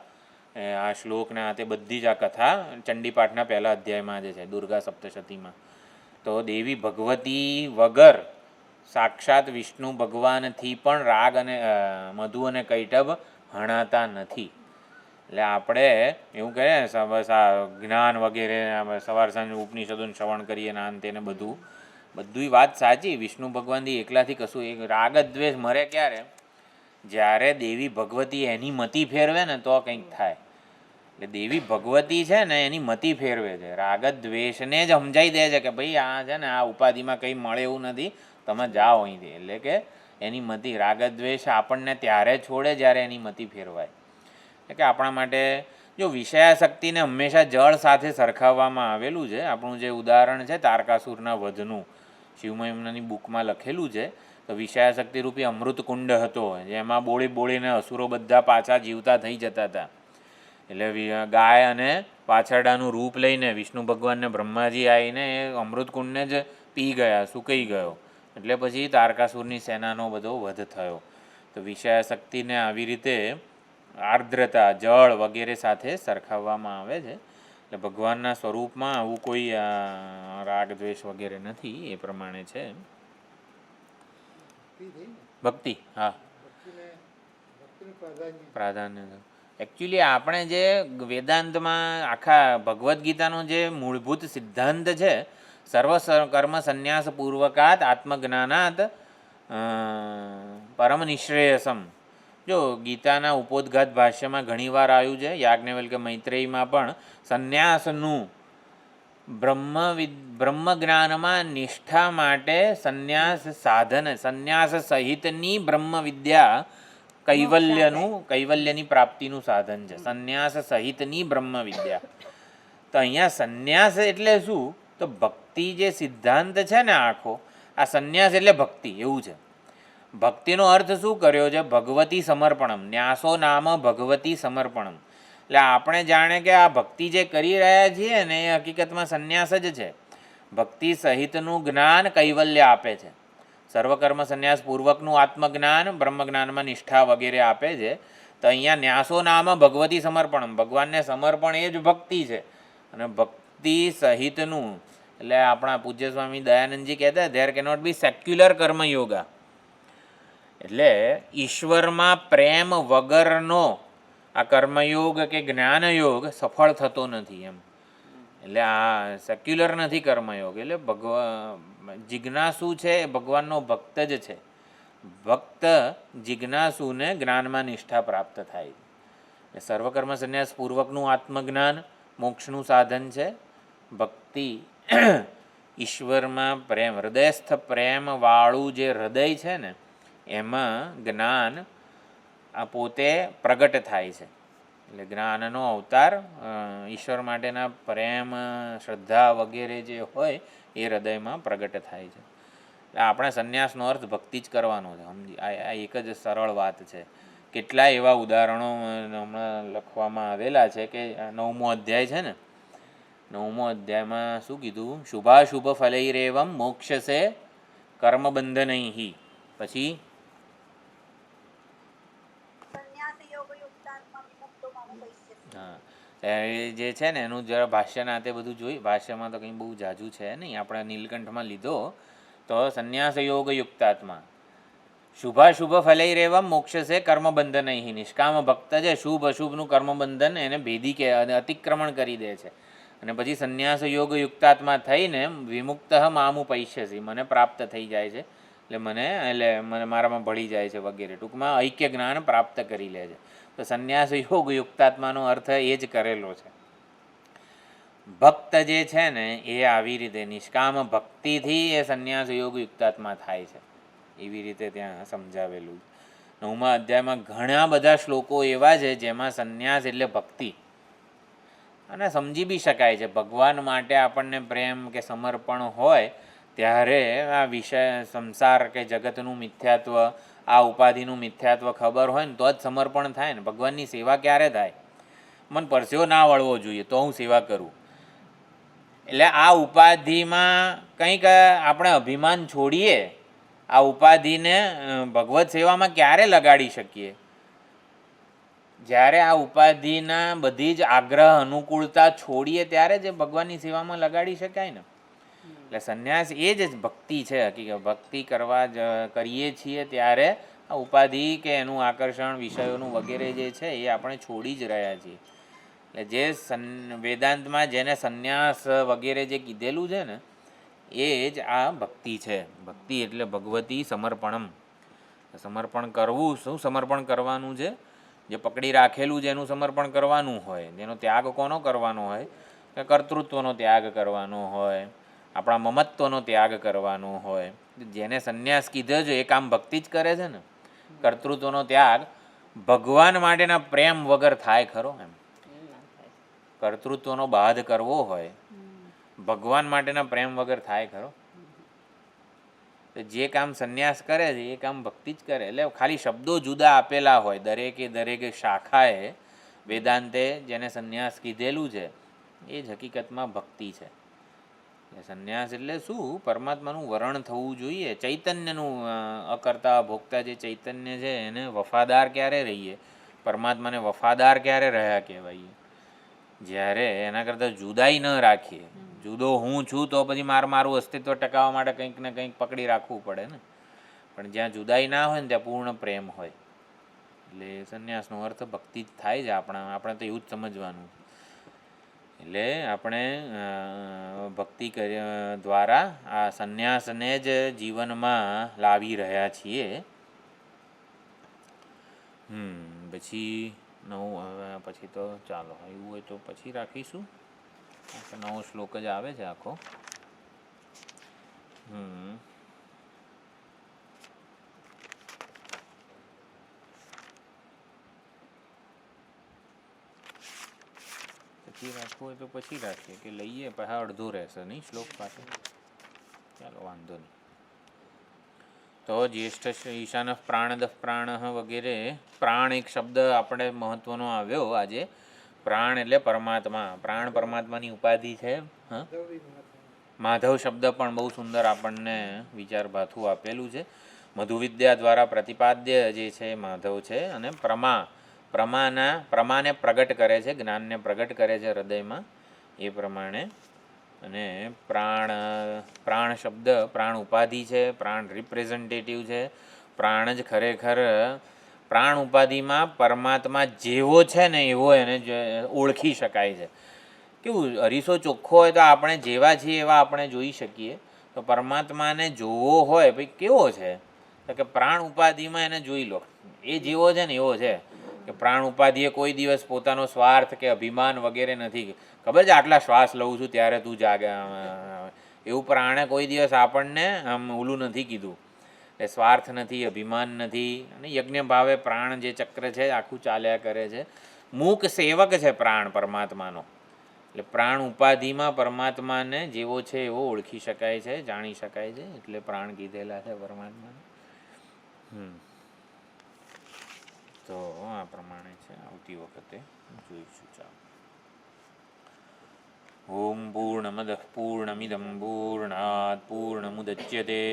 આ શ્લોકને આ તે બધી જ આ કથા ચંડીપાઠના પહેલા અધ્યાયમાં જ છે, દુર્ગા સપ્તશતીમાં. તો દેવી ભગવતી વગર સાક્ષાત વિષ્ણુ ભગવાનથી પણ રાગ અને મધુ અને કૈટભ હણાતા નથી. એટલે આપણે એવું કહીએ ને બસ આ જ્ઞાન વગેરે સવાર સાંજ ઉપનિષદોનું શ્રવણ કરીએ ને આન તેને બધું વાત સાચી. વિષ્ણુ ભગવાનથી એકલાથી કશું એક રાગ દ્વેષ મરે ક્યારે? જ્યારે દેવી ભગવતી એની મતિ ફેરવે ને તો કંઈક થાય. એટલે દેવી ભગવતી છે ને એની મતિ ફેરવે છે, રાગ દ્વેષને જ સમજાઈ દે છે કે ભાઈ આ છે ને આ ઉપાધિમાં કંઈ મળે એવું નથી, તમે જાઓ અહીંથી. એટલે કે એની મતિ રાગ દ્વેષ આપણને ત્યારે છોડે જ્યારે એની મતિ ફેરવાય. એટલે કે આપણા માટે જો વિષયાશક્તિને હંમેશા જળ સાથે સરખાવવામાં આવેલું છે. આપણું જે ઉદાહરણ છે તારકાસુરના વધનું, શિવમહિમનાની બુકમાં લખેલું છે. તો વિષયાશક્તિ રૂપી અમૃત કુંડ હતો, જેમાં બોળીને અસુરો બધા પાછા જીવતા થઈ જતા હતા. એટલે ગાય અને પાછરડાનું રૂપ લઈને વિષ્ણુ ભગવાનને બ્રહ્માજી આવીને એ અમૃત કુંડને જ પી ગયા, સુકાઈ ગયો. એટલે પછી તારકાસુરની સેનાનો બધો વધ થયો. તો વિષયાશક્તિને આવી રીતે આર્દ્રતા જળ વગેરે સાથે સરખાવવામાં આવે છે. એટલે ભગવાનના સ્વરૂપમાં આવું કોઈ રાગ દ્વેષ વગેરે નથી. એ પ્રમાણે છે ભક્તિ. હા, પ્રાધાન્ય. એકચ્યુઅલી આપણે જે વેદાંતમાં આખા ભગવદ્ ગીતાનો જે મૂળભૂત સિદ્ધાંત છે, સર્વ કર્મ સંન્યાસ પૂર્વકાત આત્મજ્ઞાનાત પરમ નિશ્રેયસમ. જો ગીતાના ઉપોદ્ઘાત ભાષ્યમાં ઘણીવાર આવ્યું છે, યાજ્ઞવલ્ક્ય મૈત્રેયીમાં પણ સંન્યાસનું બ્રહ્મ જ્ઞાનમાં નિષ્ઠા માટે સંન્યાસ સાધન, સંન્યાસ સહિતની બ્રહ્મ વિદ્યા કૈવલ્યની પ્રાપ્તિનું સાધન છે. સંન્યાસ સહિતની બ્રહ્મ વિદ્યા. તો અહીંયા સંન્યાસ એટલે શું? તો ભક્તિ જે સિદ્ધાંત છે ને આખો, આ સંન્યાસ એટલે ભક્તિ એવું છે. ભક્તિનો અર્થ શું કર્યો છે? ભગવતી સમર્પણમ. ન્યાસો નામ ભગવતી સમર્પણમ. એટલે આપણે જાણે કે આ ભક્તિ જે કરી રહ્યા છીએ ને એ હકીકતમાં સંન્યાસ જ છે. ભક્તિ સહિતનું જ્ઞાન કૈવલ્ય આપે છે. સર્વકર્મ સંન્યાસ પૂર્વકનું આત્મજ્ઞાન, બ્રહ્મજ્ઞાનમાં નિષ્ઠા વગેરે આપે છે. તો અહીંયા ન્યાસો નામ ભગવતી સમર્પણમ. ભગવાનને સમર્પણ એ જ ભક્તિ છે. અને ભક્તિ સહિતનું એટલે આપણા પૂજ્ય સ્વામી દયાનંદજી કહેતા ધેર કેનોટ બી સેક્યુલર કર્મયોગા. એટલે ઈશ્વરમાં પ્રેમ વગરનો આ કર્મયોગ કે જ્ઞાનયોગ સફળ થતો નથી એમ. એટલે આ સેક્યુલર નથી કર્મયોગ. એટલે જિજ્ઞાસુ છે એ ભગવાનનો ભક્ત જ છે. ભક્ત જિજ્ઞાસુને જ્ઞાનમાં નિષ્ઠા પ્રાપ્ત થાય. એટલે સર્વકર્મ સંન્યાસ પૂર્વકનું આત્મજ્ઞાન મોક્ષનું સાધન છે. ભક્તિ ઈશ્વરમાં પ્રેમ, હૃદયસ્થ પ્રેમવાળું જે હૃદય છે ને એમાં જ્ઞાન આ પોતે પ્રગટ થાય છે. એટલે જ્ઞાનનો અવતાર ઈશ્વર માટેના પ્રેમ, શ્રદ્ધા વગેરે જે હોય એ હૃદયમાં પ્રગટ થાય છે. એટલે આપણે સંન્યાસનો અર્થ ભક્તિ જ કરવાનો છે. સમજી, આ એક જ સરળ વાત છે. કેટલાય એવા ઉદાહરણો હમણાં લખવામાં આવેલા છે કે 9મો અધ્યાય છે ને, 9મો અધ્યાયમાં શું કીધું? શુભાશુભ ફલૈરેવમ મોક્ષસે કર્મબંધનૈ. પછી હા, એ જે છે ને એનું જરા ભાષ્યના તે બધું જોઈ. ભાષ્યમાં તો કંઈ બહુ જાજુ છે નહીં. આપણે નીલકંઠમાં લીધો તો સંન્યાસ યોગ યુક્તાત્મા શુભાશુભ ફલૈરેવમ મોક્ષસે કર્મબંધનૈ. નિષ્કામ ભક્ત છે શુભ અશુભનું કર્મબંધન એને ભેદી કે અતિક્રમણ કરી દે છે. અને પછી સંન્યાસ યોગ યુક્તાત્મા થઈને વિમુક્ત મામું પૈશ્યસી, મને પ્રાપ્ત થઈ જાય છે. એટલે મને મારામાં ભળી જાય છે વગેરે. ટૂંકમાં ઐક્ય જ્ઞાન પ્રાપ્ત કરી લે છે. તો સંન્યાસ યોગ યુક્તાત્માનો અર્થ એ જ કરેલો છે. ભક્ત જે છે ને એ આવી રીતે નિષ્કામ ભક્તિથી એ સંન્યાસ યોગ યુક્તાત્મા થાય છે. એવી રીતે ત્યાં સમજાવેલું. 9મા અધ્યાયમાં ઘણા બધા શ્લોકો એવા છે જેમાં સંન્યાસ એટલે ભક્તિ અને સમજી બી શકાય છે. ભગવાન માટે આપણને પ્રેમ કે સમર્પણ હોય ત્યારે આ વિષય સંસાર કે જગતનું મિથ્યાત્વ, આ ઉપાધિનું મિથ્યાત્વ ખબર હોય ને તો જ સમર્પણ થાય ને. ભગવાનની સેવા ક્યારે થાય? મને પરસેવો ના વળવો જોઈએ તો હું સેવા કરું. એટલે આ ઉપાધિમાં કંઈક આપણે અભિમાન છોડીએ, આ ઉપાધિને ભગવત સેવામાં ક્યારે લગાડી શકીએ? જ્યારે આ ઉપાધિના બધી જ આગ્રહ અનુકૂળતા છોડીએ ત્યારે જ ભગવાનની સેવામાં લગાડી શકાય ને. એટલે સંન્યાસ એ જ ભક્તિ છે. હકીકત ભક્તિ કરીએ છીએ ત્યારે આ ઉપાધિ કે એનું આકર્ષણ વિષયોનું વગેરે જે છે એ આપણે છોડી જ રહ્યા છીએ. એટલે જે વેદાંતમાં જેને સંન્યાસ વગેરે જે કીધેલું છે ને એ જ આ ભક્તિ છે. ભક્તિ એટલે ભગવતી સમર્પણમ. સમર્પણ કરવું, શું સમર્પણ કરવાનું છે? જે પકડી રાખેલું છે એનું સમર્પણ કરવાનું હોય. જેનો ત્યાગ કોનો કરવાનો હોય? કે કર્તૃત્વનો ત્યાગ કરવાનો હોય, આપણા મમત્વનો ત્યાગ કરવાનો હોય. જેને સંન્યાસ કીધો છે એ કામ ભક્તિ જ કરે છે ને. કર્તૃત્વનો ત્યાગ ભગવાન માટેના પ્રેમ વગર થાય ખરો? એમ કર્તૃત્વનો બાદ કરવો હોય ભગવાન માટેના પ્રેમ વગર થાય ખરો? તો જે કામ સંન્યાસ કરે છે એ કામ ભક્તિ જ કરે. એટલે ખાલી શબ્દો જુદા આપેલા હોય. દરેકે શાખાએ વેદાંતે જેને સંન્યાસ કીધેલું છે એ જ હકીકતમાં ભક્તિ છે. સંન્યાસ એટલે શું? પરમાત્માનું વરણ થવું જોઈએ. ચૈતન્યનું અકર્તા ભોગતા જે ચૈતન્ય છે એને વફાદાર ક્યારે રહીએ? પરમાત્માને વફાદાર ક્યારે રહ્યા કહેવાય? જ્યારે એના કરતાં જુદાઈ ન રાખીએ. જુદો હું છું તો પછી મારું અસ્તિત્વ ટકાવવા માટે કંઈક ને કંઈક પકડી રાખવું પડે ને. પણ જ્યાં જુદાઈ ના હોય ને ત્યાં પૂર્ણ પ્રેમ હોય. એટલે સંન્યાસનો અર્થ ભક્તિ જ થાય છે. આપણે તો એવું જ સમજવાનું. એટલે આપણે ભક્તિ દ્વારા આ સંન્યાસને જ જીવનમાં લાવી રહ્યા છીએ. પછી પછી તો ચાલો એવું હોય તો પછી રાખીશું. નવો શ્લોક જ આવે છે આખો. પછી રાખવું હોય તો પછી રાખીએ કે લઈએ પછી અડધો રહેશે નહીં શ્લોક પાસે. ચાલો વાંધો નહીં. તો જ્યેષ્ઠ ઈશાન પ્રાણદ પ્રાણ વગેરે પ્રાણ એક શબ્દ આપણે મહત્વનો આવ્યો આજે. પ્રાણ એટલે પરમાત્મા, પ્રાણ પરમાત્માની ઉપાધિ છે. હા, માધવ શબ્દ પણ બહુ સુંદર આપણને વિચાર ભાથું આપેલું છે. મધુવિદ્યા દ્વારા પ્રતિપાદ્ય જે છે માધવ છે, અને પ્રમાને પ્રગટ કરે છે, જ્ઞાનને પ્રગટ કરે છે હૃદયમાં, એ પ્રમાણે. અને પ્રાણ શબ્દ પ્રાણ ઉપાધિ છે, પ્રાણ રિપ્રેઝન્ટેટિવ છે. પ્રાણ જ ખરેખર પ્રાણ ઉપાધિમાં પરમાત્મા જેવો છે ને એવો એને ઓળખી શકાય છે. કેવું, અરીસો ચોખ્ખો હોય તો આપણે જેવા છીએ એવા આપણે જોઈ શકીએ. તો પરમાત્માને જોવો હોય ભાઈ કેવો છે, તો કે પ્રાણ ઉપાધિમાં એને જોઈ લો, એ જેવો છે ને એવો છે. કે પ્રાણ ઉપાધિએ કોઈ દિવસ પોતાનો સ્વાર્થ કે અભિમાન વગેરે નથી. ખબર છે આટલા શ્વાસ લઉં છું ત્યારે તું જાગે, એવું પ્રાણે કોઈ દિવસ આપણને આમ ઓલું નથી કીધું. એ સ્વાર્થ નથી, અભિમાન નથી, અને યજ્ઞ ભાવે પ્રાણ જે ચક્ર છે આખું ચાલ્યા કરે છે. મૂક સેવક છે પ્રાણ પરમાત્માનો. એટલે પ્રાણ ઉપાધિમાં પરમાત્માને જેવો છે એવો ઓળખી શકાય છે, જાણી શકાય છે, એટલે પ્રાણ કીધેલા છે પરમાત્માને. તો આ પ્રમાણે છે, આવતી વખતે જોઈશું. ચાલો. ઓમ પૂર્ણમદ પૂર્ણમિદમ પૂર્ણાત પૂર્ણમુદચ્યતે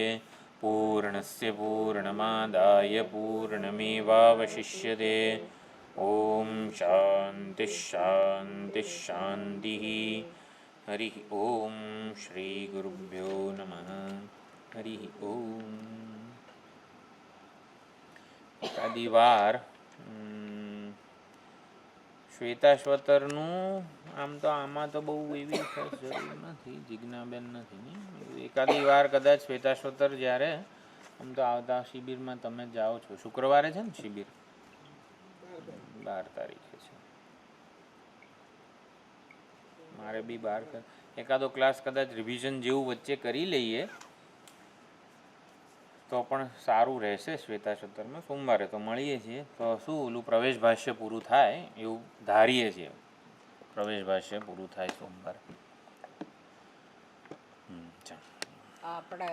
પૂર્ણસ્ય પૂર્ણમાદાય પૂર્ણમેવાવશિષ્યતે. ઓમ શાંતિ શાંતિ શાંતિ. હરિ ઓમ. શ્રી ગુરુભ્યો નમઃ. હરિ ઓમ. એકાદી વાર શ્વેતાશ્વતરનું આમ તો આમાં તો બહુ એવી ખાસ જરૂર નથી, જિજ્ઞાબેન નથી ને. એકાદી વાર કદાચ શ્વેતાશ્વતર જ્યારે આમ તો આવતા શિબિરમાં તમે જાઓ છો, શુક્રવારે છે ને શિબિર, 12 તારીખે છે. મારે બી 12 એકાદો ક્લાસ કદાચ રિવિઝન જેવું વચ્ચે કરી લઈએ તો પણ સારું રહેશે. શ્વેતાશ્વતરમાં સોમવારે તો મળીએ છીએ, તો શું ઓલું પ્રવેશ ભાષ્ય પૂરું થાય એવું ધારીએ છીએ. પ્રવેશ ભાષ્ય પૂરું થાય સોમવારે. આપણે